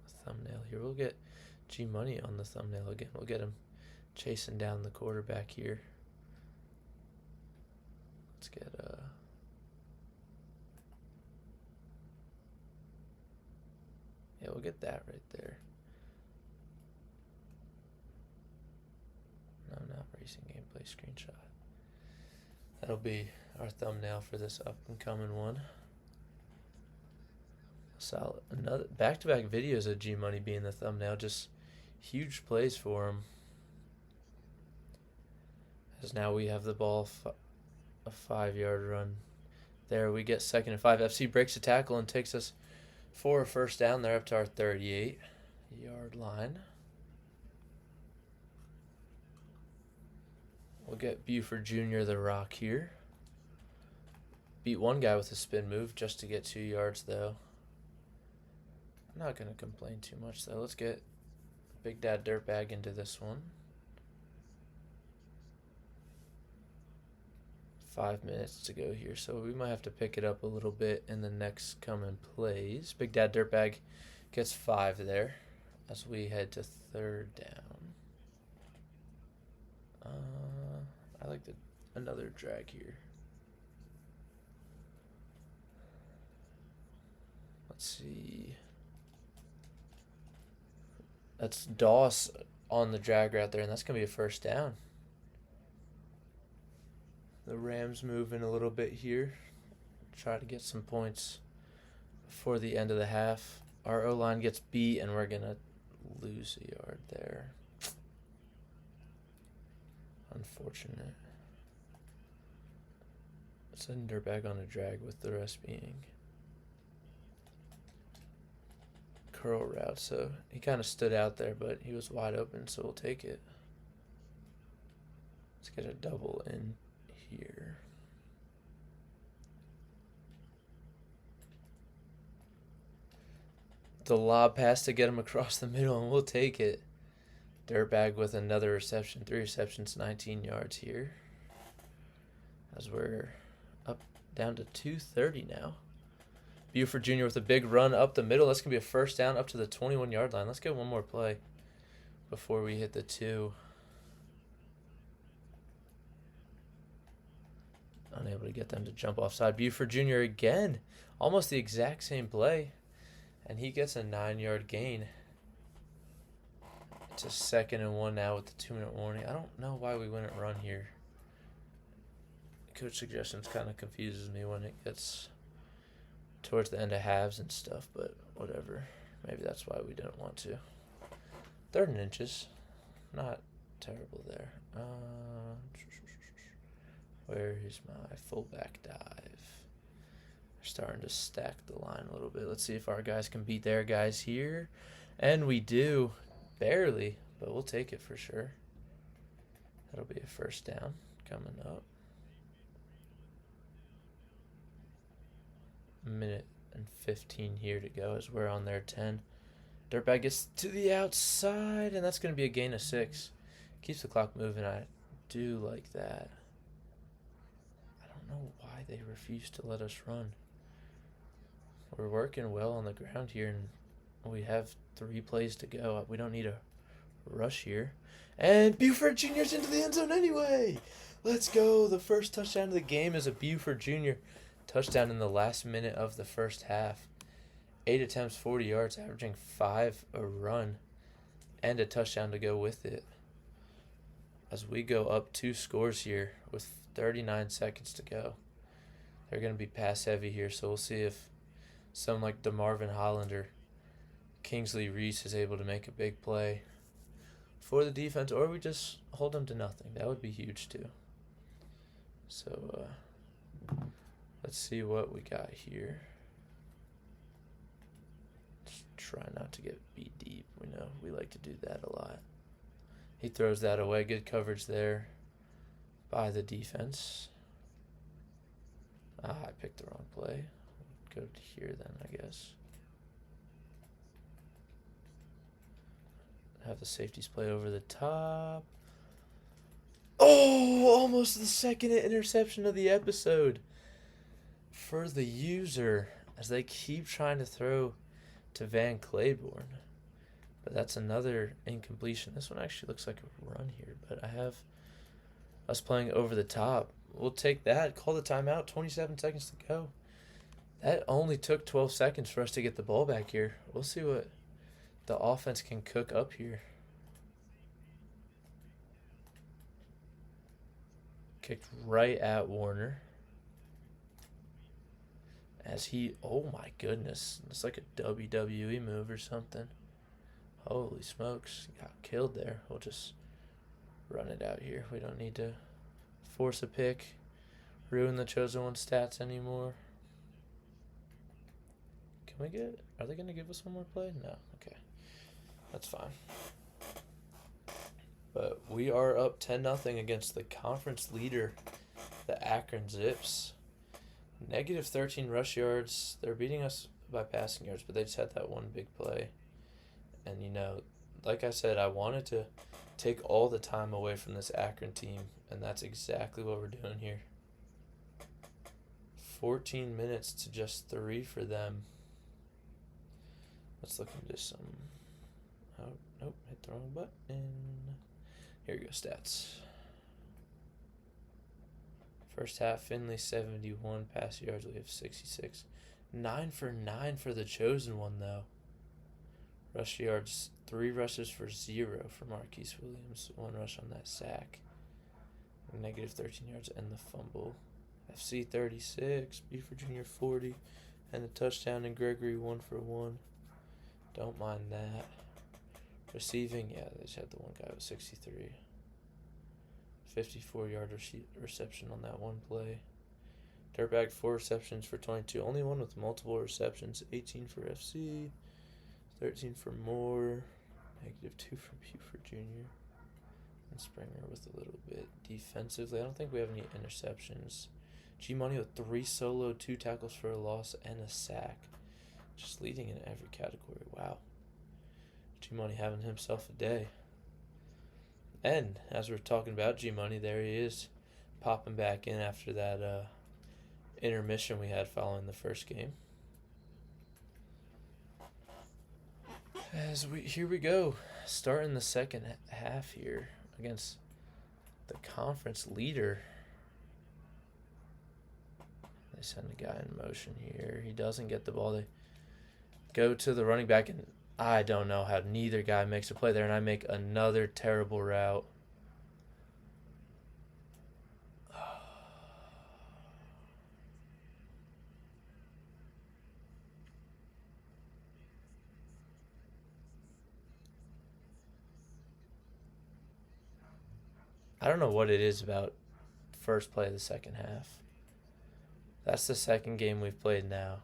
A thumbnail here. We'll get G Money on the thumbnail again. We'll get him chasing down the quarterback here. Let's get yeah, we'll get that right there. No, not racing gameplay screenshot. That'll be our thumbnail for this up and coming one. Solid. Another back-to-back videos of G Money being the thumbnail. Just huge plays for him. As now we have the ball, a 5-yard run. There we get 2nd and 5. FC breaks a tackle and takes us for a first down. They're up to our 38-yard line. We'll get Buford Jr. the rock here. Beat one guy with a spin move just to get 2 yards, though. I'm not going to complain too much, though. Let's get Big Dad Dirtbag into this one. 5 minutes to go here, so we might have to pick it up a little bit in the next coming plays. Big Dad Dirtbag gets 5 there as we head to 3rd down. I like another drag here. Let's see. That's Doss on the drag route there, and that's going to be a first down. The Rams moving a little bit here. Try to get some points before the end of the half. Our O-line gets beat, and we're going to lose a yard there. Unfortunate. Send Dirtbag on a drag with the rest being curl route. So he kind of stood out there, but he was wide open, so we'll take it. Let's get a double in here. The lob pass to get him across the middle, and we'll take it. Dirtbag with another reception. 3 receptions, 19 yards here. As we're up down to 2:30 now. Buford Jr. with a big run up the middle. That's going to be a first down up to the 21-yard line. Let's get one more play before we hit the 2. Unable to get them to jump offside. Buford Jr. again. Almost the exact same play. And he gets a 9-yard gain. It's a 2nd and 1 now with the 2-minute warning. I don't know why we wouldn't run here. Coach suggestions kind of confuses me when it gets towards the end of halves and stuff, but whatever. Maybe that's why we didn't want to. 3rd and inches. Not terrible there. Where is my fullback dive? We're starting to stack the line a little bit. Let's see if our guys can beat their guys here. And we do. Barely, but we'll take it for sure. That'll be a first down coming up. 1 minute and 15 here to go as we're on their 10. Dirtbag gets to the outside, and that's going to be a gain of 6. Keeps the clock moving. I do like that. I don't know why they refuse to let us run. We're working well on the ground here, and we have 3 plays to go. We don't need a rush here. And Buford Jr.'s into the end zone anyway. Let's go. The first touchdown of the game is a Buford Jr. touchdown in the last minute of the first half. 8 attempts, 40 yards, averaging 5 a run, and a touchdown to go with it. As we go up 2 scores here with 39 seconds to go. They're going to be pass heavy here, so we'll see if someone like DeMarvin Holland or Kingsley Reese is able to make a big play for the defense, or we just hold them to nothing. That would be huge too. So let's see what we got here. Just try not to get beat deep. We know we like to do that a lot. He throws that away. Good coverage there by the defense. I picked the wrong play. Go to here then, I guess. Have the safeties play over the top. Oh, almost the second interception of the episode for the user as they keep trying to throw to Van Claiborne. But that's another incompletion. This one actually looks like a run here, but I have us playing over the top. We'll take that. Call the timeout. 27 seconds to go. That only took 12 seconds for us to get the ball back here. We'll see what the offense can cook up here. Kicked right at Warner. As he, oh my goodness, it's like a WWE move or something. Holy smokes, got killed there. We'll just run it out here. We don't need to force a pick, ruin the Chosen One stats anymore. Can we get, are they going to give us one more play? No, okay. That's fine. But we are up 10-0 against the conference leader, the Akron Zips. Negative 13 rush yards. They're beating us by passing yards, but they just had that one big play. And, you know, like I said, I wanted to take all the time away from this Akron team, and that's exactly what we're doing here. 14 minutes to just 3 for them. Let's look into some... Oh, nope, hit the wrong button. Here we go, stats. First half, Finley 71, pass yards, we have 66. 9 for 9 for the Chosen One, though. Rush yards, 3 rushes for 0 for Marquise Williams. 1 rush on that sack. Negative 13 yards and the fumble. FC 36, Buford Jr. 40, and the touchdown, and Gregory 1 for 1. Don't mind that. Receiving, yeah, they just had the one guy with 63. 54-yard reception on that one play. Dirtbag 4 receptions for 22. Only one with multiple receptions. 18 for FC. 13 for Moore. Negative 2 for Buford Jr. And Springer with a little bit. Defensively, I don't think we have any interceptions. G-Money with 3 solo, 2 tackles for a loss, and a sack. Just leading in every category. Wow. G-Money having himself a day. And as we're talking about G-Money, there he is, popping back in after that intermission we had following the first game. Here we go, starting the second half here against the conference leader. They send a guy in motion here. He doesn't get the ball. They go to the running back, and I don't know how neither guy makes a play there, and I make another terrible route. I don't know what it is about first play of the second half. That's the second game we've played now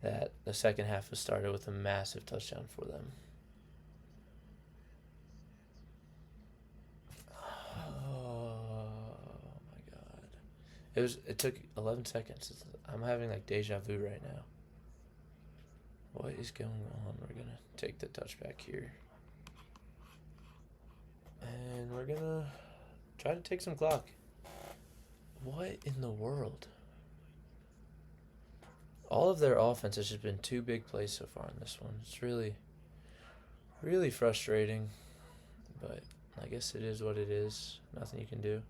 that the second half has started with a massive touchdown for them. Oh my god. It took 11 seconds. I'm having like deja vu right now. What is going on? We're going to take the touchback here. And we're going to try to take some clock. What in the world? All of their offense has just been 2 big plays so far in this one. It's really, really frustrating. But I guess it is what it is. Nothing you can do.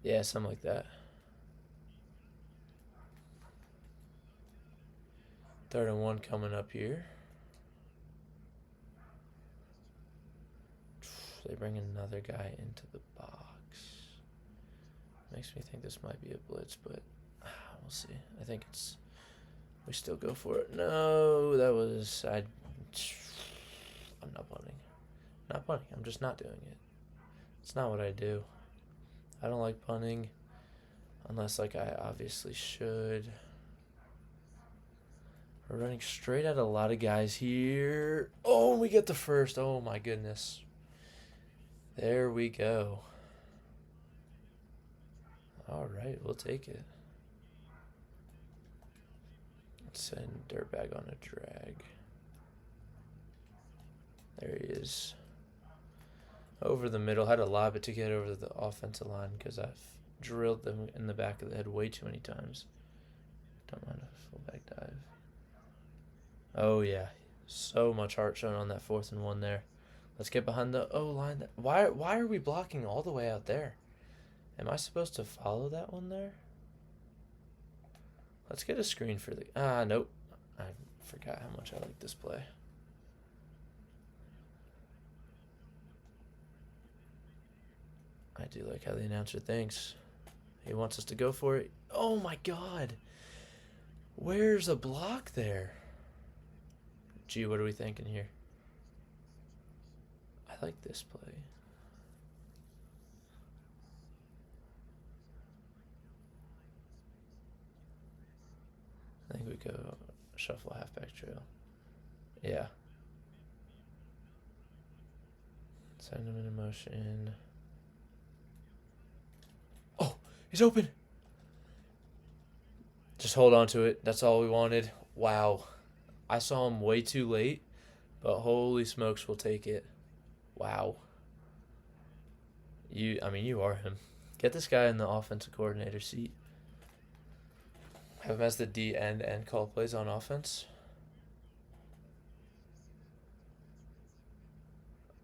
Yeah, something like that. 3rd and 1 coming up here. They bring another guy into the box. Makes me think this might be a blitz, but we'll see. I think it's... We still go for it. No, that was... I'm not punting. Not punting. I'm just not doing it. It's not what I do. I don't like punting unless, like, I obviously should. We're running straight at a lot of guys here. Oh, we get the first. Oh, my goodness. There we go. All right, we'll take it. Let's send Dirtbag on a drag. There he is. Over the middle. Had to lob it to get over the offensive line because I've drilled them in the back of the head way too many times. Don't mind a fullback dive. Oh, yeah. So much heart shown on that 4th and 1 there. Let's get behind the O-line. Why are we blocking all the way out there? Am I supposed to follow that one there? Let's get a screen for the... nope. I forgot how much I like this play. I do like how the announcer thinks. He wants us to go for it. Oh, my God. Where's a block there? Gee, what are we thinking here? I like this play. I think we go shuffle halfback trail. Yeah. Send him in motion. Oh, he's open. Just hold on to it. That's all we wanted. Wow. I saw him way too late, but holy smokes, we'll take it. Wow. You are him. Get this guy in the offensive coordinator seat. Have him as the D and call plays on offense.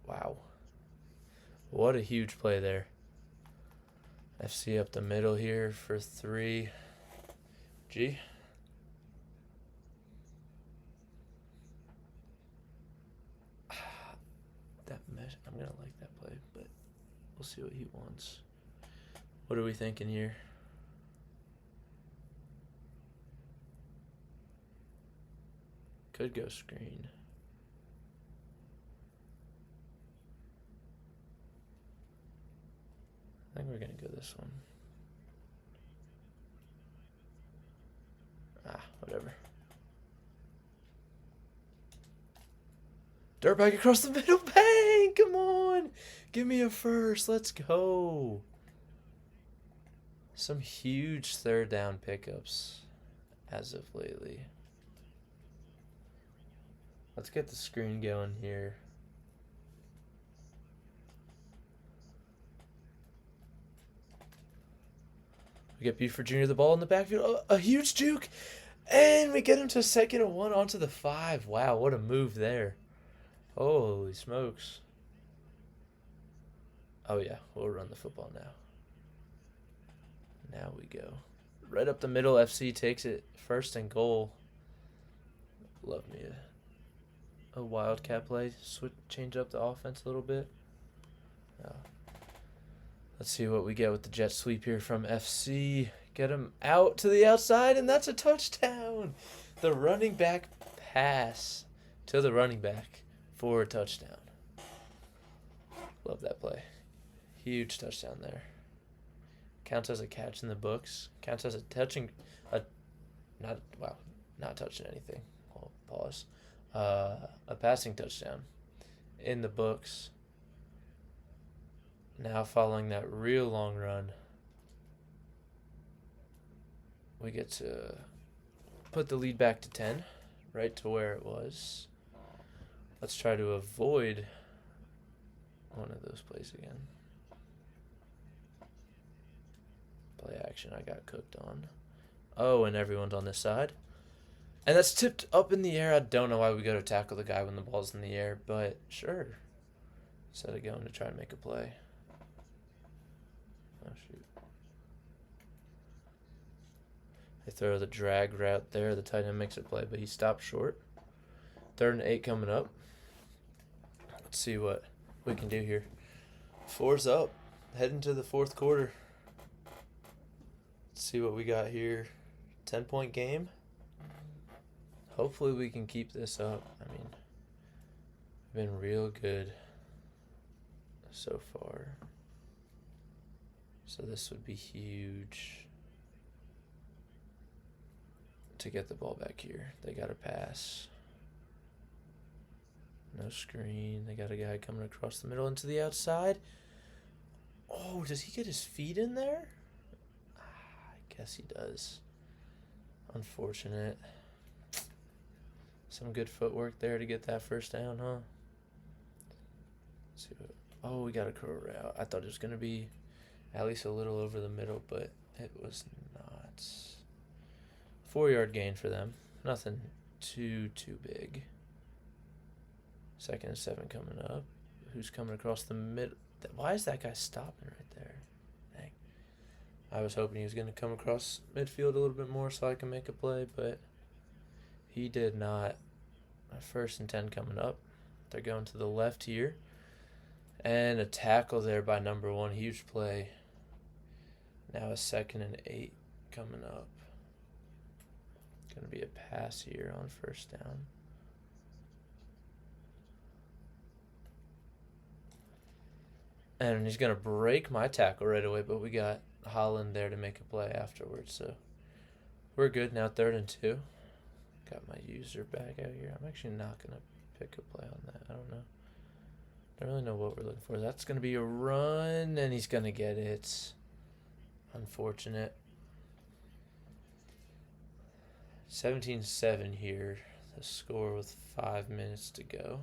Wow. What a huge play there. FC up the middle here for 3. G. I'm going to like that play, but we'll see what he wants. What are we thinking here? Could go screen. I think we're going to go this one. Whatever. Dirtbag across the middle. Bang! Come on. Give me a first. Let's go. Some huge 3rd down pickups as of lately. Let's get the screen going here. We get Buford Jr. the ball in the backfield. A huge juke. And we get him to 2nd and 1 onto the 5. Wow, what a move there. Holy smokes. Oh, yeah. We'll run the football now. Now we go. Right up the middle. FC takes it 1st and goal. Love me a wildcat play. Change up the offense a little bit. Let's see what we get with the jet sweep here from FC. Get him out to the outside, and that's a touchdown. The running back pass to the running back for a touchdown. Love that play. Huge touchdown there. Counts as a catch in the books. Counts as not touching anything. I'll pause. A passing touchdown in the books. Now following that real long run, we get to put the lead back to 10. right to where it was. Let's try to avoid one of those plays again. Play action, I got cooked on. Oh, and everyone's on this side. And that's tipped up in the air. I don't know why we go to tackle the guy when the ball's in the air, but sure. Instead of going to try and make a play. Oh, shoot. They throw the drag route there. The tight end makes a play, but he stopped short. 3rd and 8 coming up. Let's see what we can do here. 4's up. Heading to the 4th quarter. Let's see what we got here. 10-point game. Hopefully we can keep this up. I mean, we've been real good so far. So this would be huge to get the ball back here. They got to pass. No screen. They got a guy coming across the middle into the outside. Oh, does he get his feet in there? I guess he does. Unfortunate. Some good footwork there to get that first down, huh? Let's see what, oh, we got a curl route. I thought it was going to be at least a little over the middle, but it was not. 4-yard gain for them. Nothing too big. 2nd and 7 coming up. Who's coming across the middle? Why is that guy stopping right there? Dang. I was hoping he was going to come across midfield a little bit more so I can make a play, but he did not. 1st and 10 coming up. They're going to the left here. And a tackle there by number 1. Huge play. Now a 2nd and 8 coming up. Going to be a pass here on 1st down. And he's going to break my tackle right away, but we got Holland there to make a play afterwards. So we're good now, 3rd and 2. Got my user back out here. I'm actually not going to pick a play on that. I don't know. Don't really know what we're looking for. That's going to be a run, and he's going to get it. Unfortunate. 17-7 here. The score with 5 minutes to go.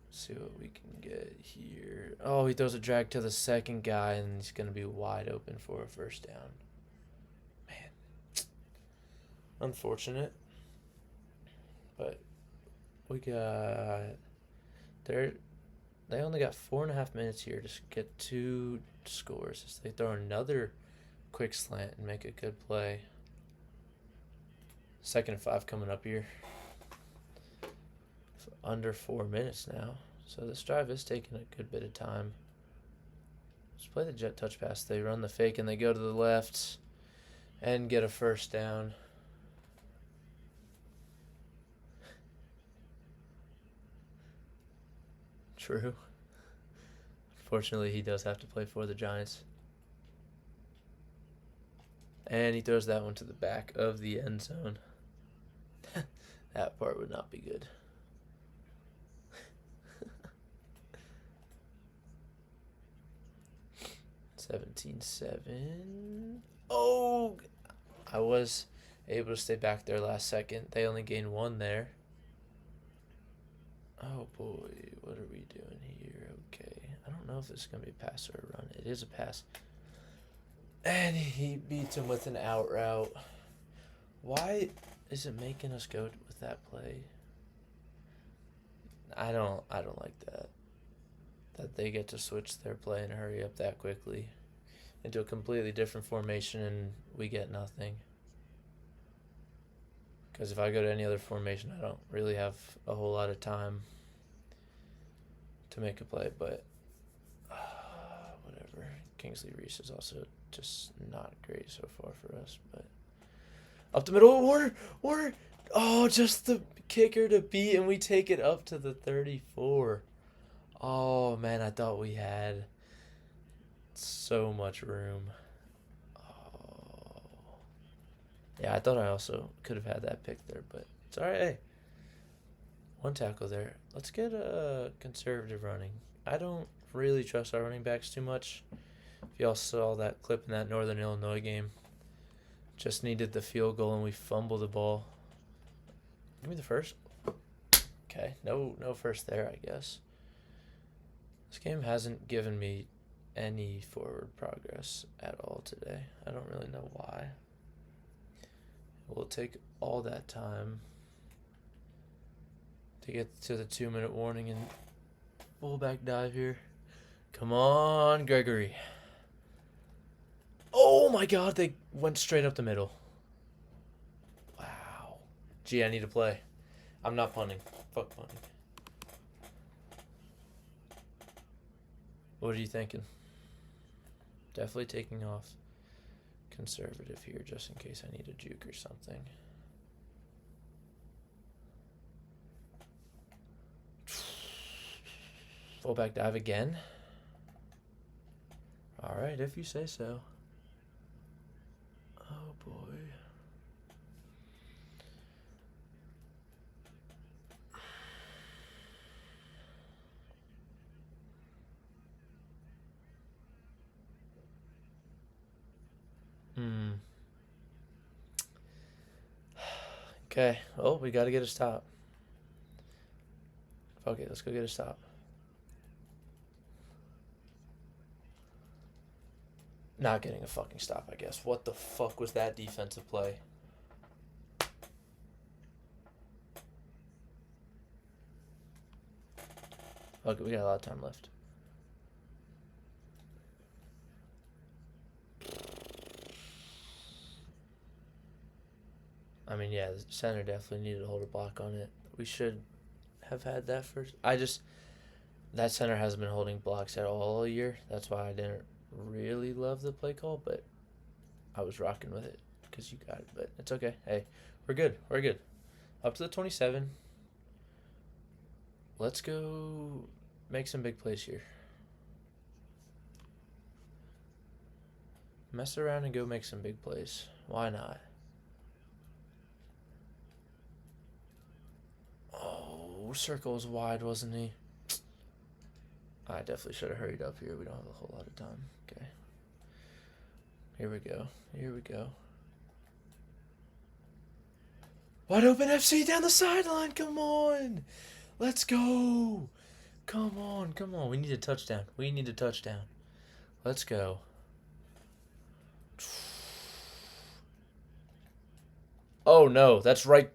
See what we can get here. Oh, he throws a drag to the 2nd guy, and he's going to be wide open for a 1st down. Man. Unfortunate. But we got... They only got 4.5 minutes here to get 2 scores. As they throw another quick slant and make a good play. 2nd and 5 coming up here. Under 4 minutes now. So this drive is taking a good bit of time. Let's play the jet touch pass. They run the fake and they go to the left and get a 1st down. True. Unfortunately, he does have to play for the Giants. And he throws that one to the back of the end zone. That part would not be good. 17-7. Oh! I was able to stay back there last second. They only gained 1 there. Oh boy, what are we doing here? Okay. I don't know if this is going to be a pass or a run. It is a pass. And he beats him with an out route. Why is it making us go with that play? I don't like that. That they get to switch their play and hurry up that quickly into a completely different formation and we get nothing. Because if I go to any other formation, I don't really have a whole lot of time to make a play, but whatever. Kingsley Reese is also just not great so far for us, but up the middle, Warner, oh, just the kicker to beat, and we take it up to the 34. Oh, man, I thought we had so much room. Oh. Yeah, I thought I also could have had that pick there, but it's all right. Hey, 1 tackle there. Let's get a conservative running. I don't really trust our running backs too much. If y'all saw that clip in that Northern Illinois game, just needed the field goal and we fumbled the ball. Give me the first. Okay, no first there, I guess. This game hasn't given me any forward progress at all today. I don't really know why. It will take all that time to get to the 2-minute warning and fullback dive here. Come on, Gregory. Oh my god, they went straight up the middle. Wow. Gee, I need to play. I'm not punting. Fuck punting. What are you thinking? Definitely taking off conservative here just in case I need a juke or something. Fullback dive again. Alright, if you say so. Oh boy. Okay. Oh, we got to get a stop. Okay, let's go get a stop. Not getting a fucking stop, I guess. What the fuck was that defensive play? Okay, we got a lot of time left. I mean, yeah, the center definitely needed to hold a block on it. We should have had that first. That center hasn't been holding blocks at all year. That's why I didn't really love the play call, but I was rocking with it because you got it. But it's okay. Hey, we're good. We're good. Up to the 27. Let's go make some big plays here. Mess around and go make some big plays. Why not? Oh, Circle was wide, wasn't he? I definitely should have hurried up here. We don't have a whole lot of time. Okay. Here we go. Here we go. Wide open FC down the sideline. Come on. Let's go. Come on. Come on. We need a touchdown. We need a touchdown. Let's go. Oh, no. That's right.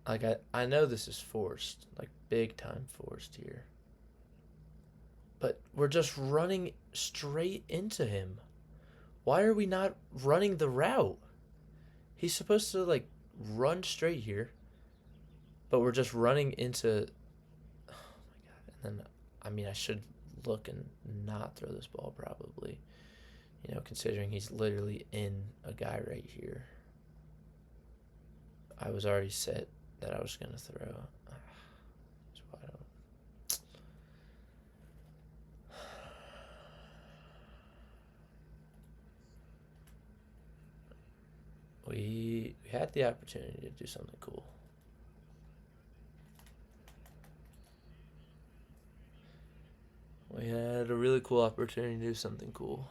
Like, I know this is forced. Like, big time forced here. But we're just running straight into him. Why are we not running the route? He's supposed to, like, run straight here. But we're just running into... Oh, my God. And then, I mean, I should look and not throw this ball, probably. You know, considering he's literally in a guy right here. I was already set that I was going to throw. That's why I don't... We had the opportunity to do something cool. We had a really cool opportunity to do something cool.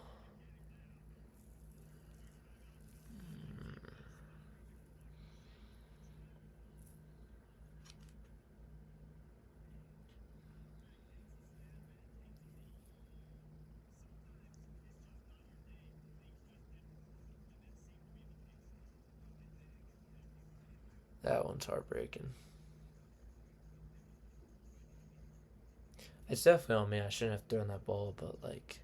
That one's heartbreaking. It's definitely on me. I shouldn't have thrown that ball, but, like,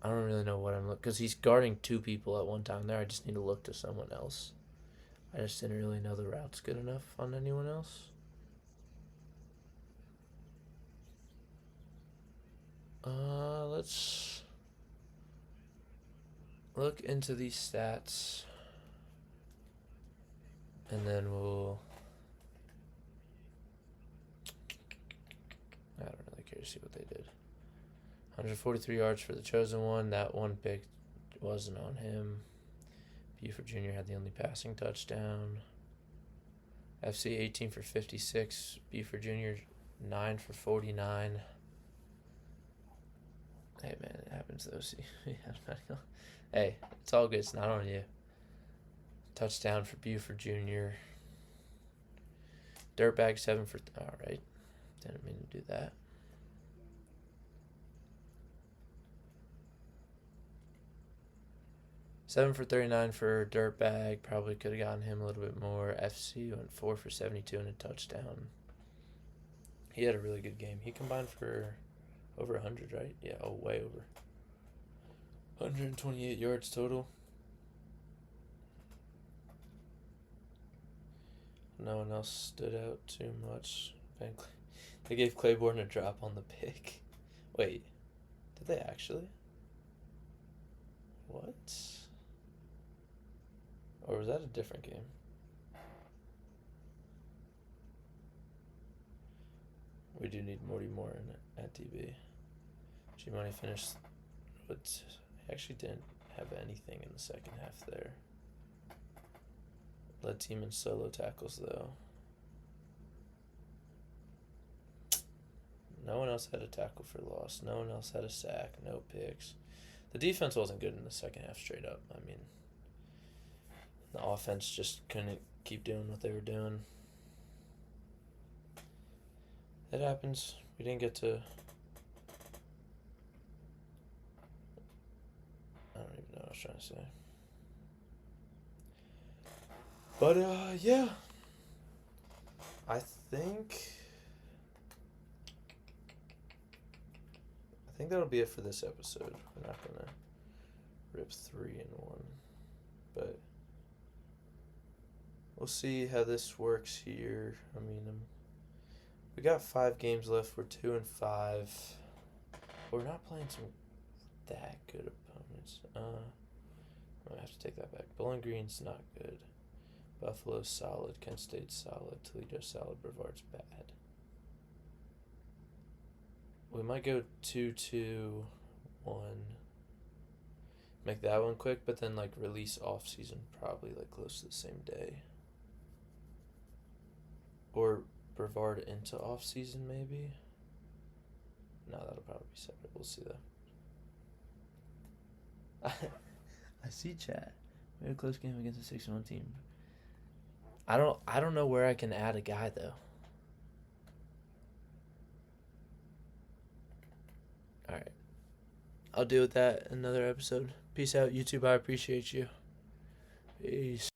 I don't really know what I'm looking, because he's guarding two people at one time there. I just need to look to someone else. I just didn't really know the route's good enough on anyone else. Let's look into these stats. And then we'll to see what they did. 143 yards for the chosen one. That one pick wasn't on him. Buford Jr. had the only passing touchdown. FC 18 for 56. Buford Jr. 9 for 49. Hey, man, it happens though. See, hey, it's all good. It's not on you. Touchdown for Buford Jr. Dirtbag 7 for... All right. Didn't mean to do that. Seven for 39 for Dirtbag. Probably could have gotten him a little bit more. FC went 4 for 72 and a touchdown. He had a really good game. He combined for over 100, right? Yeah, way over. 128 yards total. No one else stood out too much. They gave Claiborne a drop on the pick. Wait, did they actually? What? Or was that a different game? We do need Morty Moore in it at DB. G-Money finished, but he actually didn't have anything in the second half there. Led team in solo tackles, though. No one else had a tackle for loss. No one else had a sack. No picks. The defense wasn't good in the second half, straight up. I mean, the offense just couldn't keep doing what they were doing. It happens. We didn't get to... I don't even know what I was trying to say. But, yeah. I think that'll be it for this episode. We're not going to rip 3 in 1. But we'll see how this works here. I mean, we got 5 games left. We're 2-5. We're not playing some that good opponents. I have to take that back. Bowling Green's not good. Buffalo's solid. Kent State's solid. Toledo's solid. Brevard's bad. We might go 2-2-1. Make that one quick, but then like release off season probably like close to the same day. Or Brevard into off season maybe. No, that'll probably be separate. We'll see though. I see chat. We had a close game against a 6-1 team. I don't know where I can add a guy though. Alright. I'll deal with that in another episode. Peace out, YouTube. I appreciate you. Peace.